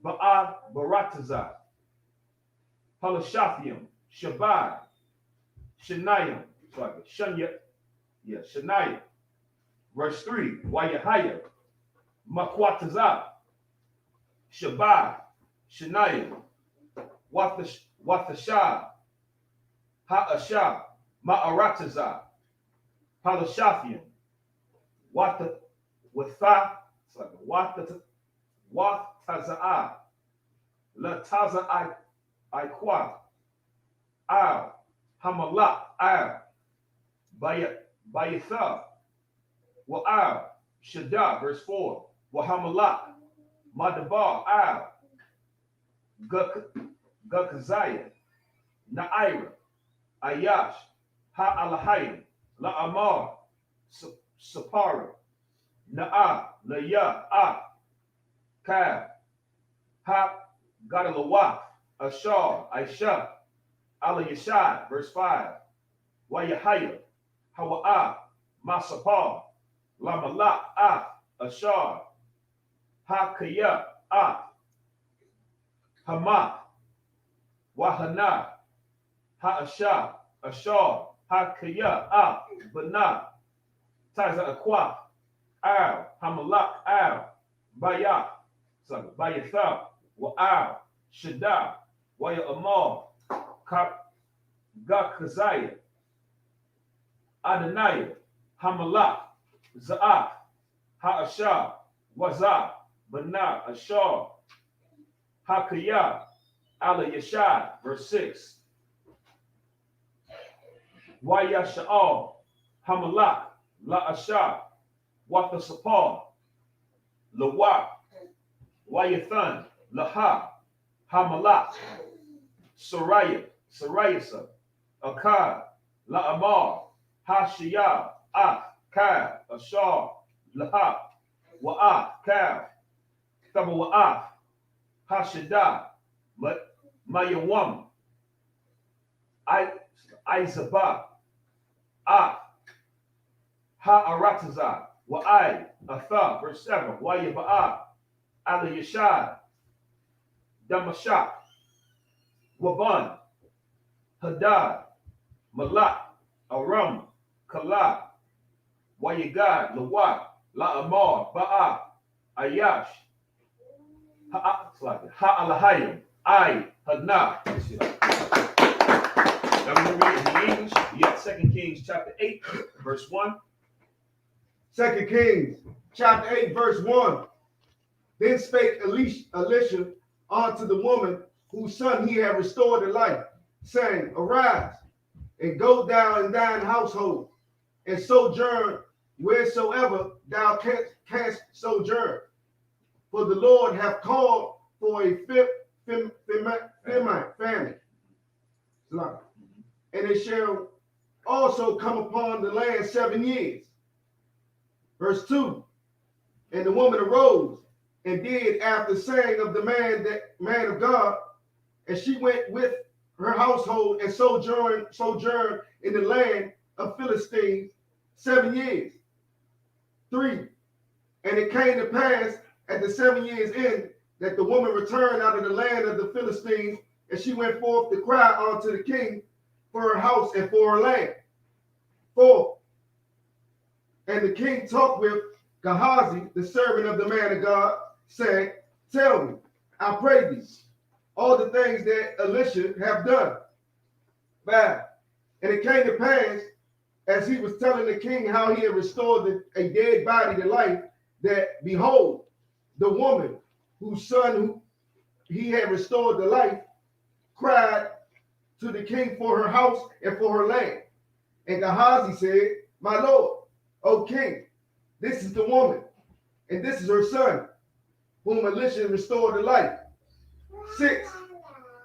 Ba'a Barataza, Halashathium, Shabbat, Shanayim, Shanayim, verse 3, Wayahaya, Makwataza, Shabbat, Shanayim, Wathashah, Ha'ashah, Ma'arataza, Halashathium, Wathaza'ah, Lataza Iqua, Al, Hamalak, Al, Bayatha, Wa'al, Shaddad, verse 4, Wahamalak, Madabar, Al, Gukazaya, Na'ira, Ayash, Ha'alahayim, La'amar, Sapara, Na'a, Laya, Kab, Ha, Gadalawaf, Ashar, Aisha, Ala Yashad, verse 5, Wayahaya, Hawa'a, Masapar, Lamalak, Ashar, Hakaya, Hamath, Wahanna, Ha'ashah, Ashar, Hakaya, Banah, Taza Aqua, Al, Hamalak, Al, Bayah, Bayatha, Wa'al, Shaddad, Waya Amar, Gakazaya, Adonai, Hamalak, Za'af, Ha'ashah, Wazah, Banah, Ashar, Hakaya, Ala Yashad, verse 6. Wayasha'al, Hamalak, La'ashah, Wathasapar, Lawa, Wayathan, Laha, Hamalak, Sarayasa, Akkad, La'amar, Hashiyah, Kab, Ashar, Laha, Wa'af, Kab, Thaba Wa'af, Hashadah, Mayawam, Izabah, Ha'arataza, Wa'ai, Atha, verse 7, Wayaba'a, Ala Yashad, Damashak, Waban, Hadad, Malak, Aram, Kala, Wayagad, Lawat, La'amar, Ba'a, Ayash, Ha'alahayim, I.H.A.N.N.A. Now we're going to read it in English. We got 2 Kings chapter 8, verse 1. 2 Kings chapter 8, verse 1. Then spake Elisha unto the woman whose son he had restored to life, saying, Arise, and go down in thine household, and sojourn wheresoever thou canst sojourn. For the Lord hath called for a famine. And it shall also come upon the land 7 years. Verse 2. And the woman arose and did after saying of the man of God, and she went with her household and sojourned in the land of Philistines 7 years. 3. And it came to pass at the 7 years end that the woman returned out of the land of the Philistines, and she went forth to cry unto the king for her house and for her land. 4. And the king talked with Gehazi, the servant of the man of God, saying, Tell me, I pray thee, all the things that Elisha have done. 5. And it came to pass, as he was telling the king how he had restored a dead body to life, that behold, the woman whose son who he had restored to life cried to the king for her house and for her land. And Gehazi said, My lord, O king, this is the woman, and this is her son, whom Elisha restored to life. 6.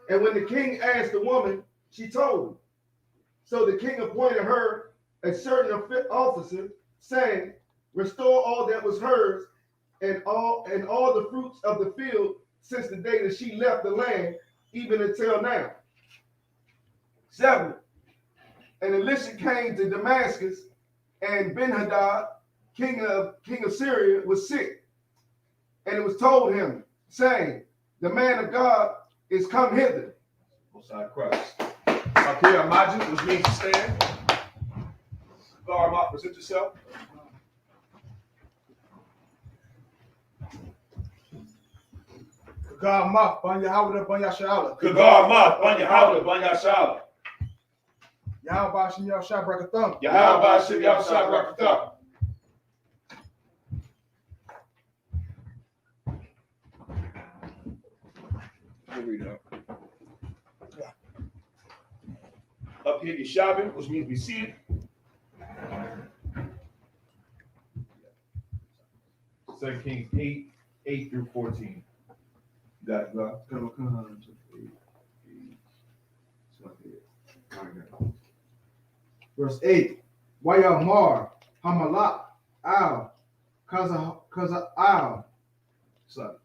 And when the king asked the woman, she told him. So the king appointed her a certain officer, saying, Restore all that was hers, and all the fruits of the field since the day that she left the land, even until now. 7. And Elisha came to Damascus, and Ben-Hadad, king of Syria, was sick. And it was told him, saying, The man of God is come hither. Beside Christ. Up here, Imagine, which means to stand. Guard mouth, present yourself. God mouth, ban Yahweh, ban Yashala. Kagar mouth, ban Yahweh, ban Yashala. Yahweh Shem Yahshua Brakatham. Yahweh Shem Yahshua Brakatham. Read it up. Up here, Yeshavim, which means we see it. 2 Kings 8 through 14. You got it, bro. Verse 8. Wayamar, Hamalak, Al, Kaza Al. So,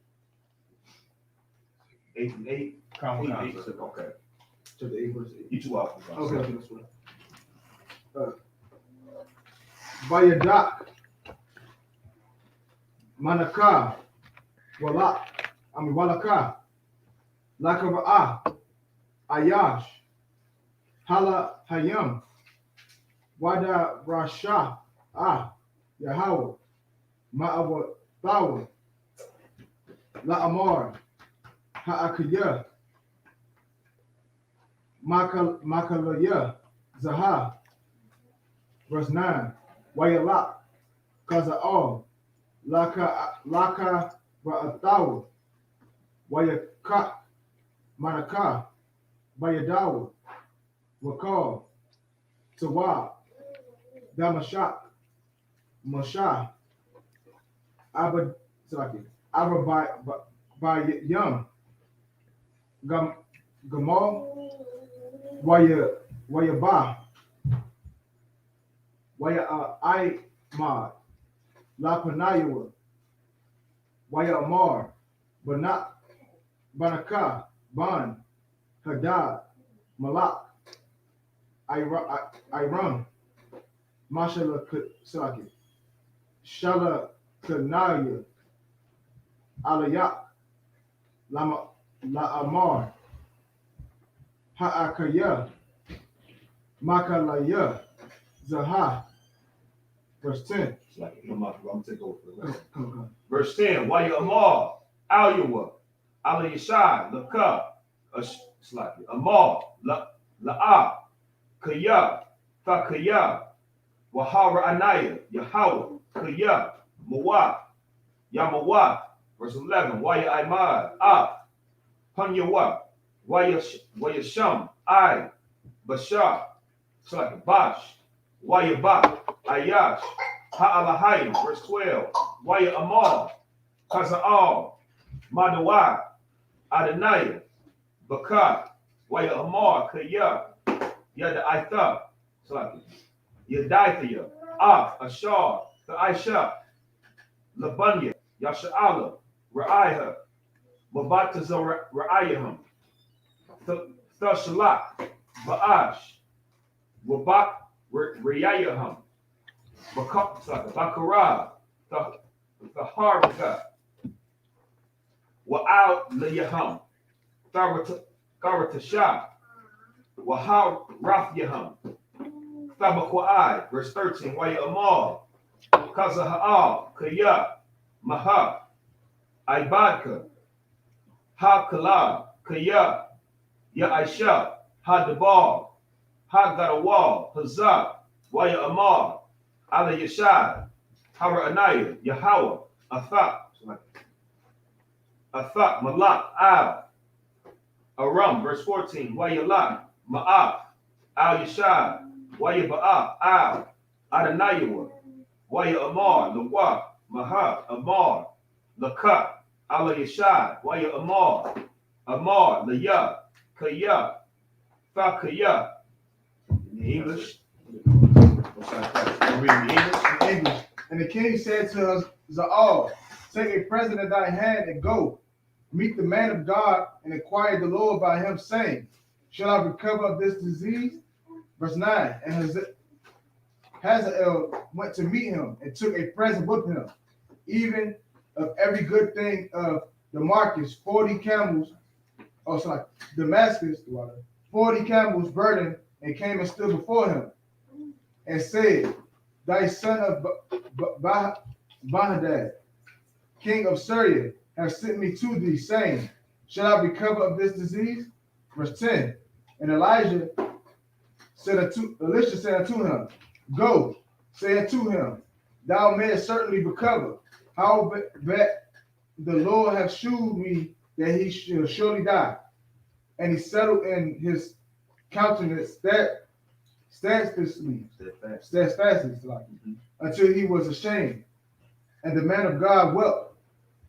8 and 8. Common 8, 8. concept. Okay. Chapter 8, verse 8. Each one. Okay, that's right. Vayadak, Manaka, Walaka, Lakava, Ayash, Hala Hayam, Wada Rasha, Yahweh, Ma'awa Thawa, La Amar, Ha'akaya, Makalaya, Zaha. Verse 9. Wayalak, Kaza'al, Laka Ra'atawa, Wayakak, Manaka, Bayadawa, Wakal, Tawa, Damashak, Mashah, Abba by Yum, Gamal, Wayaba, Waya Imad, Lapanayawa, Waya Amar, Banaka, Ban, Hadad, Malak, Iram, Mashala Saki, Shala Kanaya, Alayak, La Amar, Ha'akaya, Makalaya, Zaha. Verse 10. Come on, I'm going to take over for the rest. Come. Verse 10. Why you Amar, Alua, Ala Yashai, Laka, Amal, La'a, Kaya, Fakaya, Wahara Anaya, Yahweh, Kaya, Mawat, Yamawat, verse 11, Waya Imad, Panyawa, Wayasham, Bashar, Bash, Wayabak, Ayash, Ha'alahayim, verse 12, Waya Amal, Kaza'al, Madawai, Adonai, Bakar, Waya Amar, Kaya, Yada Aitha, Yadaithia, Ashar, the Aisha, Labunya, Yasha'ala, Ra'iha, Mabataza Ra'ayaham, Thashalak, Ba'ash, Wabak, Rayayaham, Bakara, Thaharaka, Wa'al Layaham, Tharatasha, Wahal Rafyaham, Thabakwai, verse 13, Waya Amal, Kazaha'al, Kaya, Maha, Ibadka, Ha Kala, Kaya, Ya Aisha, Ha Dabal, Ha Gadawal, Hazak, Waya Amar, Ala Yashai, Hara Anaya, Yahweh, Athak, Malak, Al, Aram, verse 14, Wayalak, Ma'af, Al Yashai, Waya Ba'af, Al, Adonaiwa, Waya Amar, Lawak, Maha, Amar, Lakat, Ala Yashai, Waya Amar, Laya, Kaya, Fakaya. In English. I'm reading the English. In English. And the king said to Zaal, take a present in thy hand and go. Meet the man of God and inquire the Lord by him, saying, shall I recover of this disease? Verse 9. And Hazael went to meet him and took a present with him, even of every good thing of Damascus, 40 camels, Damascus, 40 camels burdened, and came and stood before him, and said, thy son of Bahadad, king of Syria, has sent me to thee, saying, shall I recover of this disease? Verse 10. And Elisha said unto him, go, say unto him, thou mayest certainly recover. However, the Lord hath shewed me that he shall surely die. And he settled in his countenance steadfastly, until he was ashamed. And the man of God wept.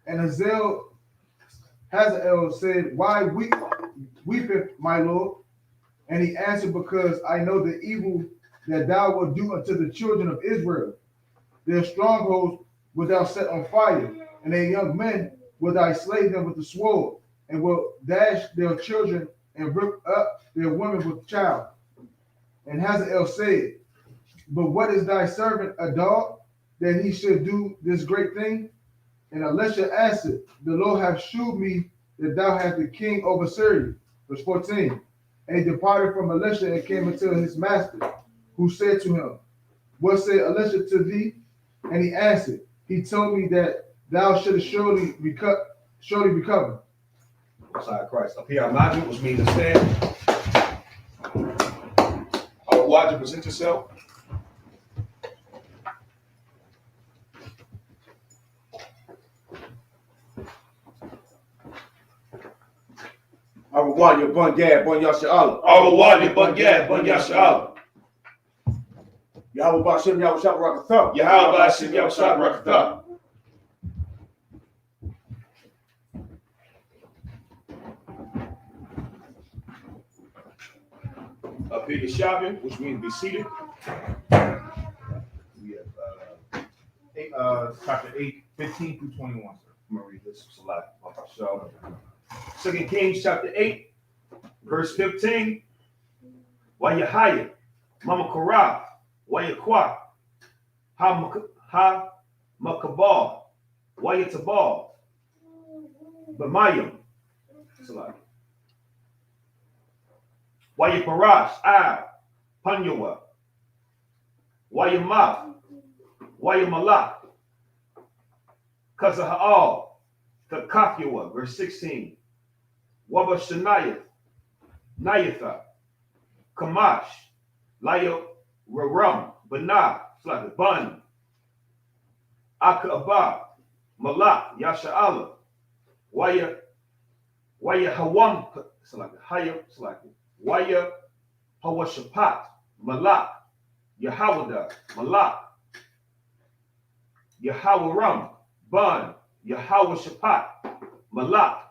And Hazael said, why weepeth my Lord? And he answered, because I know the evil that thou wilt do unto the children of Israel. Their strongholds wilt thou set on fire, and their young men wilt thou slay them with the sword, and will dash their children and rip up their women with child. And Hazael said, but what is thy servant a dog, that he should do this great thing? And Elisha answered, the Lord hath shewed me that thou hast the king over Syria. Verse 14. And he departed from Elisha and came unto his master, who said to him, what said Elisha to thee? And he answered, he told me that thou shouldest surely recover. Beside Christ. Up here, Imagine, which means to stand. Why'd you present yourself? Awawanya Bungad, Bunyashala. Awawanya Bungad, Bunyashala. Yahweh Bashim, Yahweh Shabbat Rakatha. Yahweh Bashim, Yahweh Shabbat Rakatha. Up here, shopping, which means be seated. We have chapter 8, 15 through 21, sir. I'm going to read this. It's a lot. So, 2 Kings chapter 8, verse 15. Wayahaya, Mama Korah, Wayakwa, Ha Makabal, Wayatabal, Bamayim. It's a lot. Wayaparash, Panyawa, Wayamaf, Wayamalak, Kazahal, Kakafyawa, verse 16. Wabashaniah, Nayatha, Kamash, Laya Raram, Banah, Bun, Akabah, Malak, Yasha'ala, Waya Hawam, Waya Hawashapat, Malak, Yahawada, Malak, Yahawaram, Bun, Yahawashapat, Malak,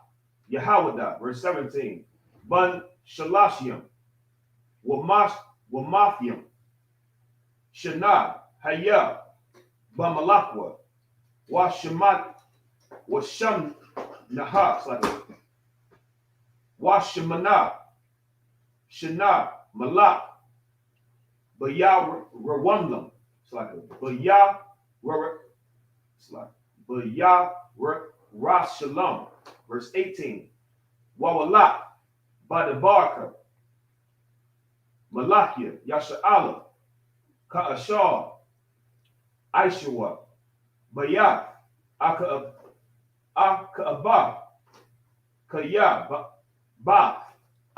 Yahawada, verse 17, Bun Shalashiam, Wamathiam, Shanab, Hayah, Bamalakwa, Washamat, Washam Nahas, Washamana, Shanab, Malak, Bayah Rawamlam, Bayah Rashalam, verse 18, Wawalak, Badabarka, Malakia, Yasha'ala, Ka'ashar, Aishua, Bayah, Aka'abah, Kayah, Ba,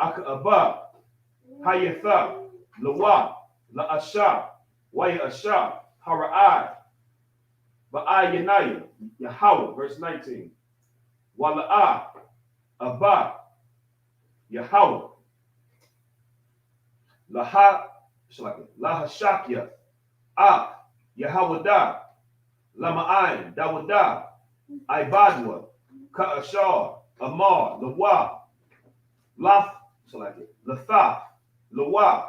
Aka'abah, Hayatha, Lawa, La'ashah, Wayashah, Hara'ai, Ba'ayanaya, Yahweh, verse 19, Wala'ah, Abba, Yahweh, Lahashakya, Yahwadah, Lama'ain, Dawadah, Ibadwa, Ka'ashar, Amar, Lawa, Lathaf, Lawa,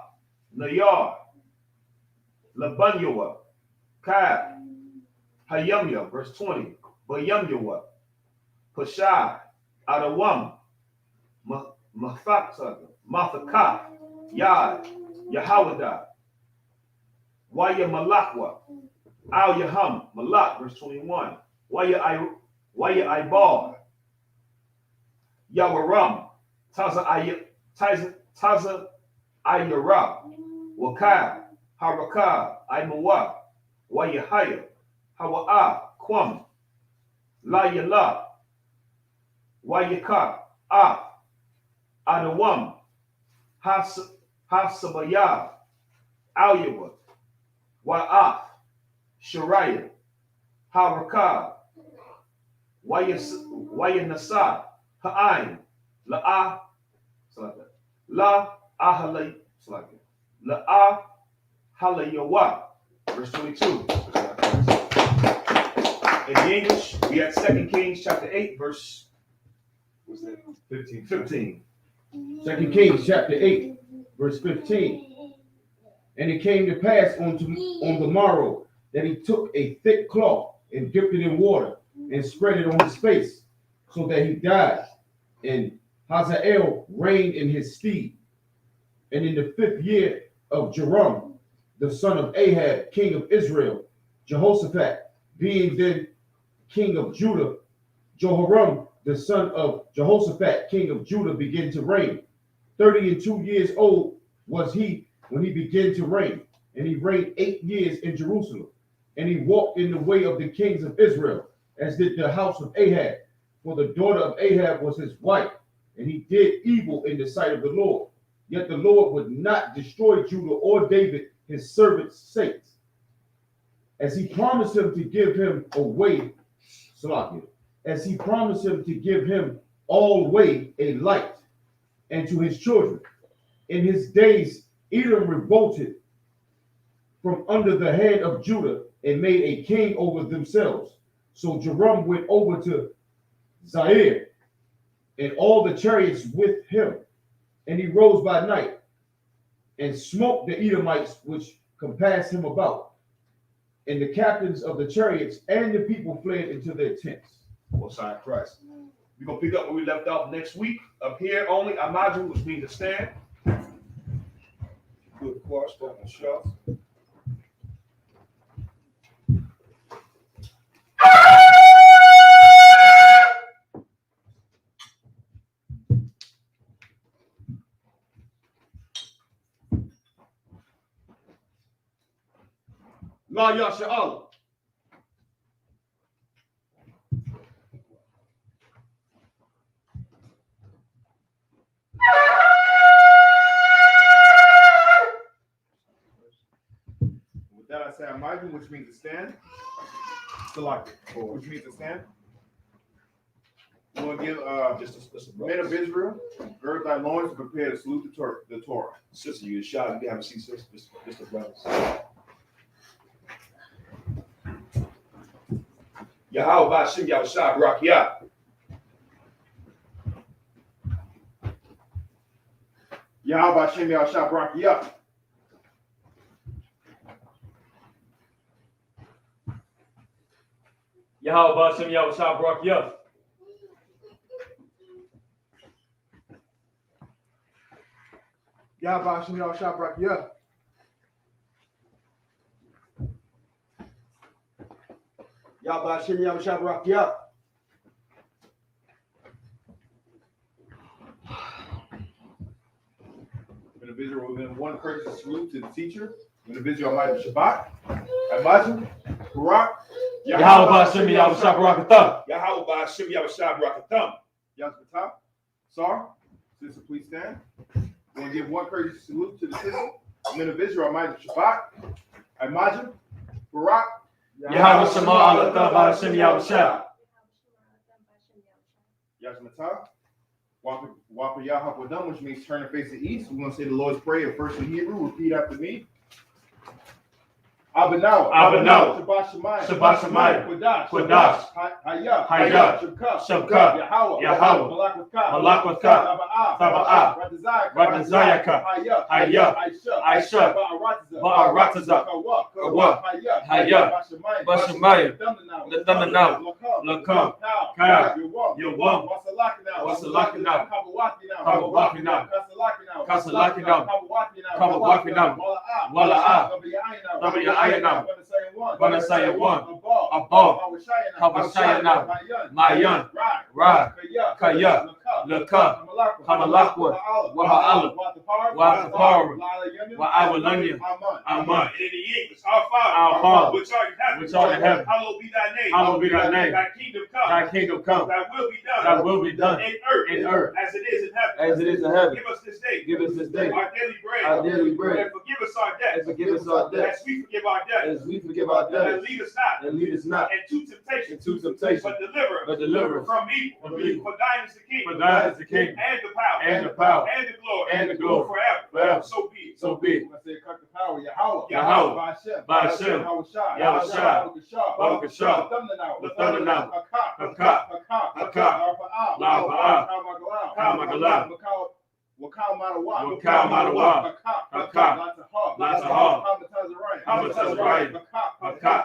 Nayar, Labanyawa, Kab, Hayamya, verse 20, Bayamyawa, Pashai, Adawam, Mathakah, Yad, Yahwadah, Waya Malakwa, Al Yaham, Malak, verse 21, Waya Ibar, Yawaram, Taza Ayara, Wakab, Harakah, Imawa, Wayahaya, Hawa'a, Kwam, Layala, Wayaka, Adawam, Hasabaya, Alyawa, Wa'af, Shariah, Harakah, Wayanasa, Ha'ain, La Ahalay, La Halayawa, verse 22. In the English, we have 2 Kings chapter 8, verse 15. 2 Kings chapter 8, verse 15. And it came to pass on the morrow that he took a thick cloth and dipped it in water and spread it on his face, so that he died. And Hazael reigned in his stead. And in the 5th year of Joram, the son of Ahab, king of Israel, Jehoshaphat, being then king of Judah, Jehoram, the son of Jehoshaphat, king of Judah, began to reign. 32 years old was he when he began to reign, and he reigned 8 years in Jerusalem. And he walked in the way of the kings of Israel, as did the house of Ahab, for the daughter of Ahab was his wife, and he did evil in the sight of the Lord. Yet the Lord would not destroy Judah or David, his servant's sakes, as he promised him to give him away, as he promised him to give him always a light, and to his children. In his days, Edom revolted from under the head of Judah and made a king over themselves. So Joram went over to Zaire and all the chariots with him, and he rose by night and smote the Edomites which compassed him about. And the captains of the chariots and the people fled into their tents. Sign Christ. We're going to pick up where we left off next week. Up here only, Amaju, which means to stand. Good course, spoken sharp. La Yasha'Allah. Salakim, which means to stand. Salakim, which means to stand. We want to give just men of Israel, gird thy loins, and prepare to salute the Torah. Sister, you shot. You can have a seat, sister. Just the brothers. Yahweh Ba'Shem Yahushua Barakia. Yahweh Ba'Shem Yahushua Barakia. Yahweh Ba'Shem Yahushua Barakia. Yahweh Ba'Shem Yahushua Barakia. Yahweh Ba'Shem Yahushua Barakia. Men of Israel, within one courteous salute to the teacher. Men of Israel, Mighty Shabbat. I.S.U.P.K. Barak. Yahweh Ba'Shem Yahushua Barakia. Yahweh Ba'Shem Yahushua Barakia. Yahweh Sar. Sister, please stand. We're going to give one courteous salute to the sister. Men of Israel, Mighty Shabbat. I.S.U.P.K. Barak. Yahweh Shema Allah Ba'Shem Yahushua. Yashmatah. Wapa Yahapodam, which means turn and face the east. We're going to say the Lord's Prayer first in Hebrew. Repeat after me. Abanaw. Shabbat Shemayim. Shabbat Shemayim. Kodash. Hayah. Shabka. Yahweh. Malak with Ka. Sabbath. Ratazayaka. Hayah. I.S.U.P.K. Ba'arataza. Kawa. Hayah. Bashamayim. Lathananaw. Lakam. Kaya. Yawam. Wasalakinaw. Kabawakinaw. Kasalakinaw. Kabawakinaw. Wala'ah. Ayana, Banasaya one, Abba, Habashayana, Mayan, Ra, Kaya, Laka, Hamalakwa, Waha'ala, Watapara, Wa'awalanya, Aman, our Father, which art in heaven, hallowed be thy name, thy kingdom come, thy will be done, in earth, as it is in heaven. Give us this day, our daily bread, and forgive us our debts, as we forgive our debtors, and lead us not into temptation, but deliver us from evil. For thine is the kingdom, and the power, and the glory, forever. So be it. Let's say, cut the power. Yahweh, Ba'Shem, Yahushua, Barakashah, Lathananaw, Haka, La'Ba'ah, Kamagalah, Wakal Madawa, Haka, Latahar, Hamatazarayim, Haka,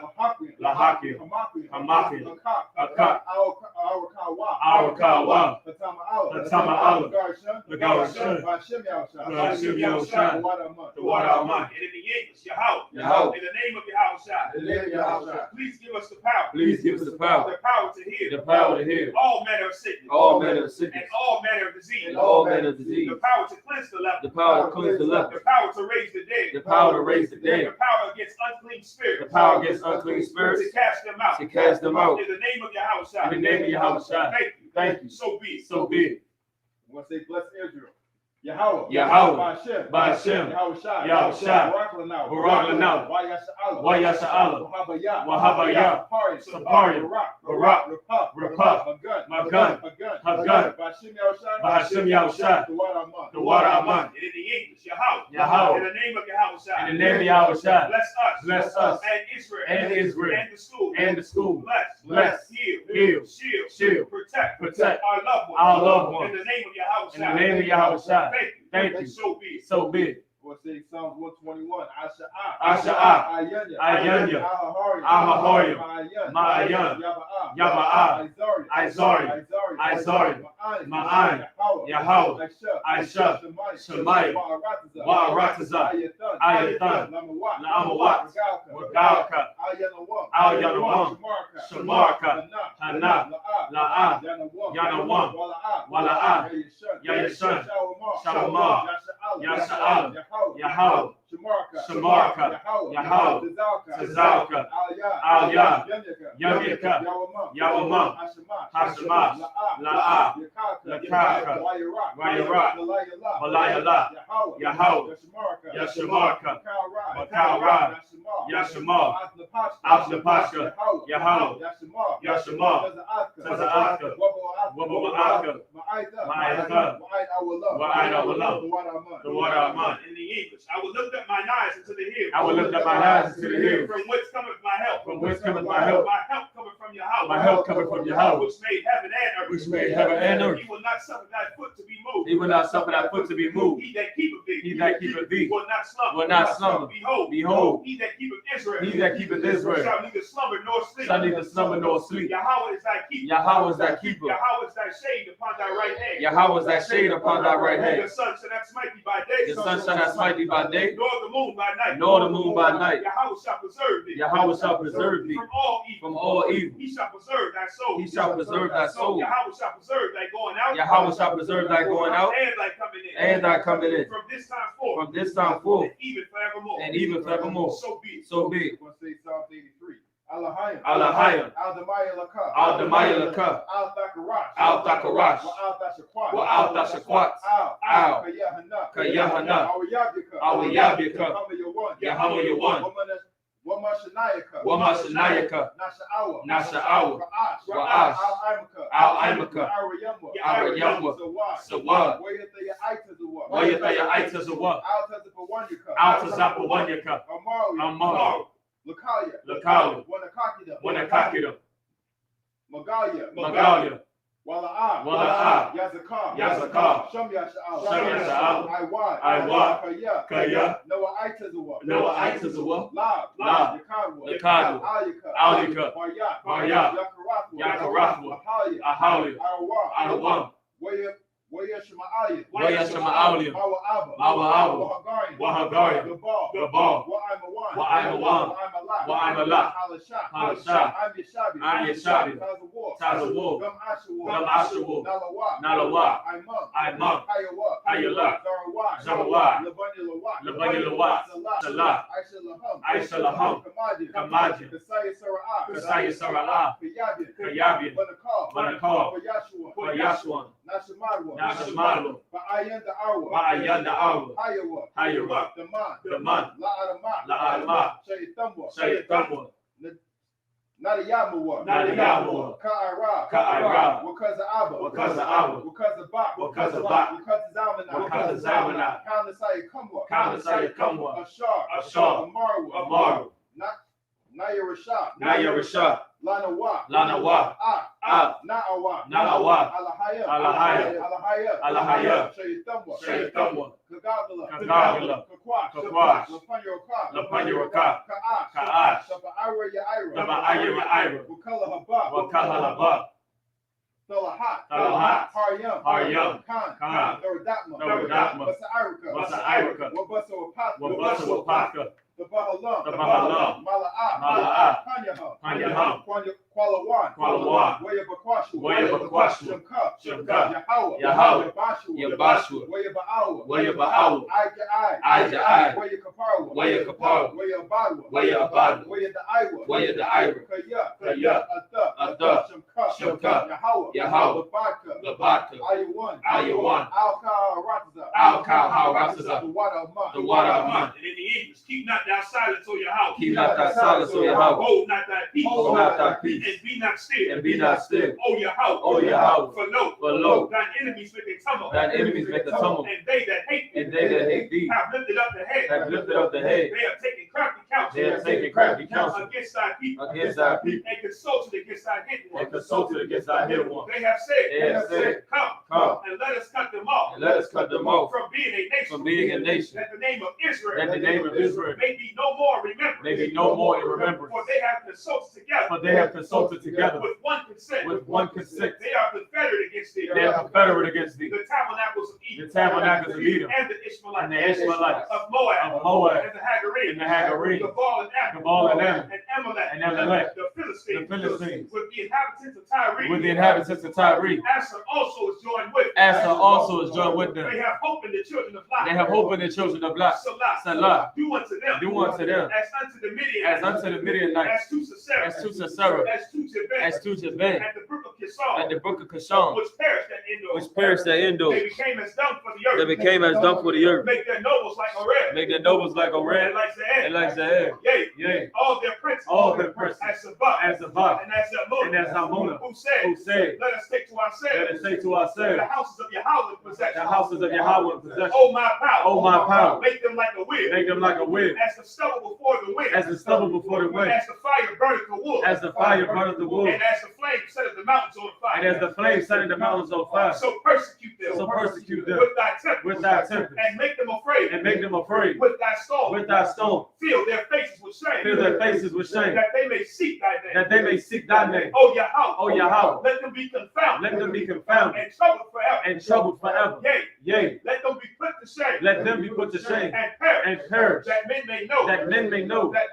Lahakim, Hamakim, Haka, Awakawa, Latama'ala, Lagarashun, Ba'Shem Yahushua, the water of mine. And in the English, Yahweh. In the name of Yahushua. Please give us the power. The power to heal. All manner of sickness. And all manner of disease. The power to cleanse the leper. The power to raise the dead. The power against unclean spirits. To cast them out. In the name of Yahushua. Thank you. So be it. We're going to say, bless Israel. Yahweh, Ba'Shem, Yahushua, Baraklanau, Wayasha'ala, Wahabaya, Saparia, Barak, Rapah, Magan, Hagan, Ba'Shem Yahushua, the water Aman. In the English, Yahweh. In the name of Yahushua. In the name of Yahushua. Bless us. And Israel. And the school. Bless. Heal. Shield. Protect our loved ones. In the name of Yahushua. In the name of Yahushua. Thank you. So be it. We'll say Psalms 121. Asha'ah, Ayanya, Ahahoyim, Ma'ayan, Yaba'ah, Izari, Ma'an, Yahweh, I.S.U.P.K, Shemayim, Wa'arataza, Ayathan, La'amawat, Wagalka, Al-Yanawam, Shamarka, Hana, La'ah, Yanawam, Wala'ah, Yayashun, Shalomah, Yasha'al, Yahweh, Shamarka, Yahweh, Tazalka, Al-Yah, Yamika, Yawamam, Hashemash, La'ah, Lakaka, Wayara, Malayala, Yahweh, Yashamarka, Makalra, Yashamar, Ashlapasha, Yahweh, Yashamar, Taza'aka, Wabawa'aka, Ma'aika, Wa'aida Walam, the water of mine. In the English, I will lift up mine eyes into the hills. I will lift up my eyes to the hills. From whence cometh my help? From whence cometh my help? My help cometh from Yahweh. My help cometh from Yahweh, Which made heaven and earth. which made heaven and earth. He will not suffer thy foot to be moved. He will not suffer thy foot to be moved. He that keepeth thee. He that keepeth thee will not slumber. will not slumber. Behold, He that keepeth Israel. he that keepeth Israel shall neither slumber nor sleep. shall neither slumber nor sleep. Yahweh is thy keeper. Yahweh is thy keeper. Yahweh is thy shade upon thy right hand. Yahweh is thy shade upon thy right The hand. sun shall not smite thee by day. The sun shall not smite thee by day, Nor the moon by night. nor the moon by night. Yahweh shall preserve thee. Yahweh shall preserve thee from all evil. from all evil. He shall preserve thy soul. He shall preserve thy soul. Yahweh shall preserve thy going out. Yahweh shall preserve thy going out and thy coming in. and thy coming in. From this time forth. From this time forth And even forevermore. and even forevermore. So be it. So be it. We're going to say Psalm 83. Alahayim. Alahayim. Al-Damaya Laka. Al-Damaya Laka. Al-Thakarash. Al-Thakarash. Wa-Al-Thashakwat. Wa-Al-Thashakwat. Al. Al. Ka-Yahanna. Ka-Yahanna. Al-Yabika. Al-Yabika. Yahawa-Yawan. Yahweh-Yawan. Wa-Mashanayaka. Wa-Mashanayaka. Nasha'awa. Nasha'awa. Ra'ash. Ra'ash. Al-Imaka. Al-Imaka. Al-Yamwa. Al-Yamwa. Sawad. Sawad. Wayatayaitazawa. Wayatayaitazawa. Al-Tazapawanyaka. Al-Tazapawanyaka. Amari. Amar. Lakalia. Lakalia. Wanakakida. Wanakakida. Magalia. Magalia. Wala'ah. Wala'ah. Yazakar. Yazakar. Sham Yasha'al. Sham Yasha'al. Iwad. Iwad. Kaya. Kaya. Noah Aitazawa. Noah Aitazawa. Lab. Lab. Yakadwa. Yakadwa. Alika. Alika. Baryat. Baryat. Yakarathwa. Yakarathwa. Ahalia. Ahalia. Arwa. Arwa. Waya Shema'alia. Wayashma'alia. Mawa Abba. Mawa Abba. Wahagarian. Wahagarian. Gabal. Gabal. Wa'aimawan. Wa'aimawan. Wa'aimalak. Wa'aimalak. Halashah. Halashah. Am-Yeshabi. Am-Yeshabi. Tazawar. Tazawar. Gum Ashawar. Gum Ashawar. Nalawa. Nalawa. Aimam. Aimam. Hayawa. Hayala. Zarawai. Zarawai. Labani Lawat. Labani Lawat. Salah. Aisha Laham. Aisha Laham. Kamadin. Kamadin. Kasaya Sara'ah. Kasaya Sara'ah. Kayabin. Kayabin. Banakal. Banakal. Bayashua. Wayashwan. Nashamadwa. Nashamadwa. Ba'ayan Da'arwa. Ba'ayan Da'arwa. Hayawa. Hayawa. Daman. Daman. La'adama. La'adama. Shaytamwa. Shaytamwa. Nadiyamawa. Nadiyamawa. Ka'ara. Ka'ara. Wakaza Abba. Wakaza Abba. Wakaza Bak. Wakaza Bak. Wakaza Zamana. Wakaza Zamana. Kaunasaya Kamwa. Kaunasaya Kamwa. Ashar. Ashar. Amaru. Amaru. Naya Rashad. Naya Rashad. Lanawa. Lanawa. Ah. Na'awa. Na'awa. Alahaya. Alahaya. Alahaya. Alahaya. Shaytamwa. Shaytamwa. Kagabala. Kagabala. Kakwash. Kakwash. Lapanyaraka. Lapanyaraka. Ka'ash. Ka'ash. Shaba'ira Ya'ira. Shaba'ira Ya'ira. Wakala Haba. Wakala Haba. Salahat. Salahat. Haryam. Haryam. Khan. Khan. Thorodatma. Thorodatma. Basa'irika. Basa'irika. Wabasa Wapaka. Wabasa Wapaka. Tabahalam. Tabahalam. Mala'ah. Mala'ah. Panyaha. Panyaha. Kwalawan. Kwalawan. Wayabakwashu. Wayabakwashu. Shemka. Shemka. Yahweh. Yahweh. Yabashua. Yabashua. Wayaba'awa. Wayaba'awa. Eye-to-eye. Eye-to-eye. Wayakaparwa. Wayakaparwa. Wayabadwa. Wayabadwa. Wayada'aiwa. Wayada'aiwa. Kaya. Kaya. Atha. Atha. Shemka. Shemka. Yahweh. Yahweh. Labaka. Labaka. Ayawan. Ayawan. Al-Ka-Ratza. Al-Ka-Ratza. The water of man. The water of man. And in the English, keep not thou silence, O Yahweh. Keep not thy silence, O Yahweh. Hold not thy peace. Hold not thy peace. And be not still. And be not still. O Yahweh. O Yahweh. For lo, thine enemies make a tumult. Thine enemies make a tumult. And they that hate thee. And they that hate thee have lifted up the head. have lifted up the head. They have taken crafty counsel. They have taken crafty counsel against thy people. against thy people. And consulted against thy hidden And ones. consulted against thy hidden ones. They have said. They have said, Come and let us cut them off. And let us cut them off From being a nation. from being a nation. That the name of Israel. That the name of Israel may be no more remembered. may be no more in remembrance. For they have consulted together. For they have consulted together With one consent. with one consent. They are confederate against thee. They are confederate against thee. The tabernacles of Edom. The tabernacles of Edom. And the Ishmaelites. And the Ishmaelites. Of Moab. Of Moab. And the Hagarenes. And the Hagarenes. Gabal and Ammon, and and Amalek, the Philistines, with the inhabitants of Tyre, the inhabitants of Tyre. Asher also is joined with them. Asher also is joined with They them. have hope in the children of Lot. They have hope in the children of Lot. Salah. Do unto them. Do unto them. As unto the Midianites. As unto the Midianites. As to Sisera. As to Sisera. As to Jabin. As to Jabin. At the brook of Kishon. At the brook of Kishon. Which perished at Endor. Which perished at Endor. They became as dung for the earth. They became as dung for the earth. Make their nobles like Oreb. Make their nobles like Oreb. And like Zahab. And like Zahab. Yea. Yea. All their princes. All their princes. As Sabbath. As Sabbath. And as Zalmunna. And as Zalmunna. Who said, let us take to ourselves. Let us say to ourselves. The houses of Yahweh in possession. The houses of Yahweh in possession. Oh my power. Oh my power. Make them like a whip. Make them like a whip. As the stubble before the wind. As the stubble before the wind. As the fire burneth the wood. As the fire burneth the wood. And as the flame setteth the mountains on fire. And as the flame setting the mountains on fire. So persecute them. So persecute them. With thy temper. With thy temper. And make them afraid. And make them afraid. With thy stone. With thy stone. Fill their faces with shame. Fill their faces with shame. That they may seek thy name. That they may seek thy name. Oh Yahweh. Oh Yahweh. Let them be confounded. Let them be confounded. And troubled forever. And troubled forever. Yea. Yea. Let them be put to shame. Let them be put to shame. And perish. And perish. That men may know. That men may know. That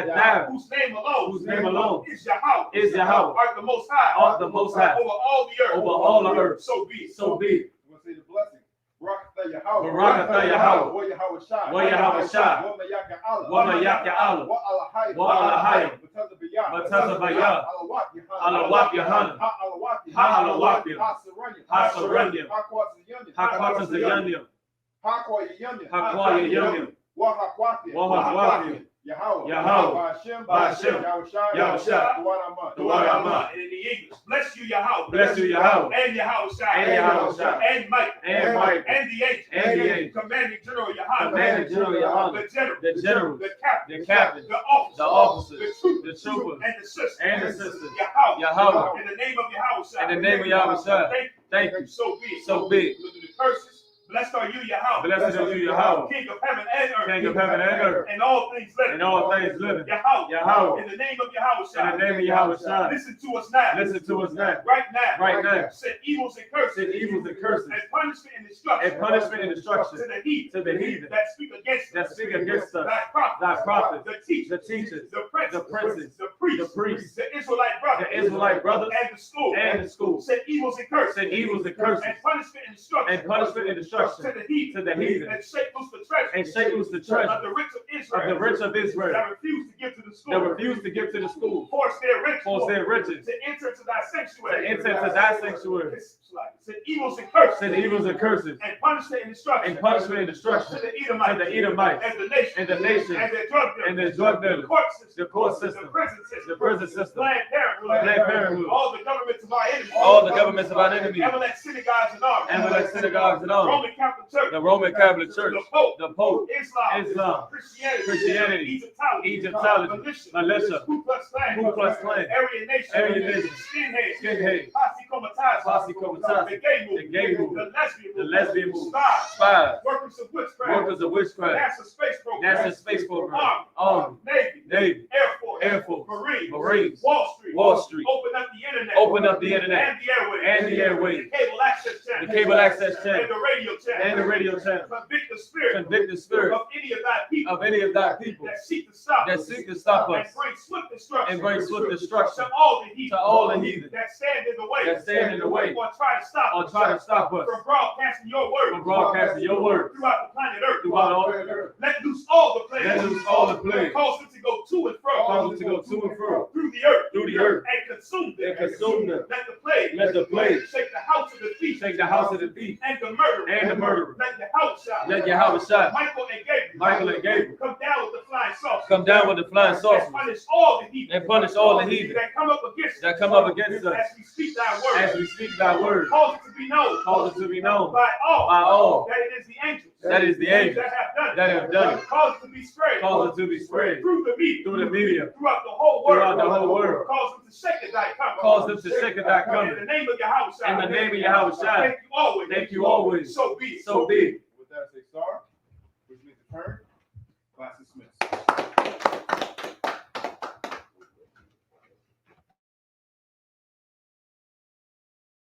thou. Whose name alone. Is Yahweh. Is Yahweh. Art the most high. Art the most high. Over all the earth. Over all the earth. So be it. So be it. We'll say the blessing. Barakatha Yahweh. Barakatha Yahweh. Wa Yahweh Shai. Wa Yahweh Shai. Wa Mayaka Allah. Wa Mayaka Allah. Wa Alahai. Wa Alahai. Bataza Bayah. Bataza Bayah. Alawat Yahanna. Alawat Yahanna. Ha Alawat. Ha Alawat. Ha Saranya. Ha Saranya. Ha Kwatazayanya. Ha Kwatazayanya. Ha Kwayanya. Ha Kwayanya. Wa Hakwati. Wa Hakwati. Yahweh. Yahweh. Ba'ashem. Yahushua. Duwanaman. Duwanaman. And in the English, bless you Yahweh. Bless you Yahweh. And Yahushua. And Yahushua. And Mike. And Mike. And the angel. And the angel. Commanding General Yahanna. Commanding General Yahanna. The general. The general. The captain. The captain. The officer. The officers. The The troopers. and the sisters. And the sisters. Yahweh. Yahweh. In the name of Yahushua. In the name of Yahushua. Thank you. Thank you. So be it. So be it. Look at the curses. Blessed are you, Yahweh. Blessed are you, Yahweh. King of heaven and earth. King of heaven and earth. And all things living. And all things living. Yahweh. Yahweh. In the name of Yahushua. In the name of Yahushua. Listen to us now. Listen to us now. Right now. Right now. Send evils and curses. Send evils and curses. And punishment and destruction. And punishment and destruction. To the heathen. To the heathen. That speak against us. That speak against us. Thy prophets. Thy prophets. The teachers. The teachers. The princes. The princes. The priests. The priests. The Israelite brothers. The Israelite brothers. And the school. And the school. Send evils and curses. Send evils and curses. And punishment and destruction. And punishment and destruction. To the heathen. To the heathen. And shake loose the treasure. And shake loose the treasure. Of the rich of Israel. Of the rich of Israel. That refuse to give to the school. That refuse to give to the school. Force their riches. Force their riches. To enter to thy sanctuary. To enter to thy sanctuary. Send evils and curses. Send evils and curses. And punishment and destruction. And punishment and destruction. To the Edomites. To the Edomites. And the nation. And the nation. And their drug dealers. And their drug dealers. The court system. The court system. The prison system. The prison system. Planned Parenthood. Planned Parenthood. All the governments of our enemies. All the governments of our enemies. Amalek synagogues and armies. Amalek synagogues and armies. Roman Catholic Church. The Roman Catholic Church. The Pope. The Pope. Islam. Christianity. Egyptology. Militia. Ku Klux Klan. Ku Klux Klan. Aryan Nation. Skinhead. Posse Comitatus. Posse Comitatus. The gay movement. The gay movement. The lesbian movement. Spies. Workers of witchcraft. Workers of witchcraft. NASA space program. NASA space program. Army. Navy. Air Force. Marines. Wall Street. Open up the internet. Open up the internet. And the airways. The cable access channel. The cable access channel. And the radio channel. And the radio channel. Convict the spirit. Of any of thy people. That seek to stop us. And bring swift destruction. To all the heathen. That stand in the way. Or try to stop us. From broadcasting your word. Throughout the planet Earth. Throughout all the earth. Let loose all the plagues. Cause them to go to and fro. Through the earth. And consume them. Let the plague. Shake the house of the thief. And the murderer. Let Yahushua. Michael and Gabriel. Come down with the flying saucers. And punish all the heathen. That come up against us. As we speak thy word. Cause it to be known. By all. That is the angels. That have done it. Cause it to be spread. Through the media. Throughout the whole world. Cause them to shake at thy coming. In the name of Yahushua. Thank you always. So be it. With that, say star, which means to turn.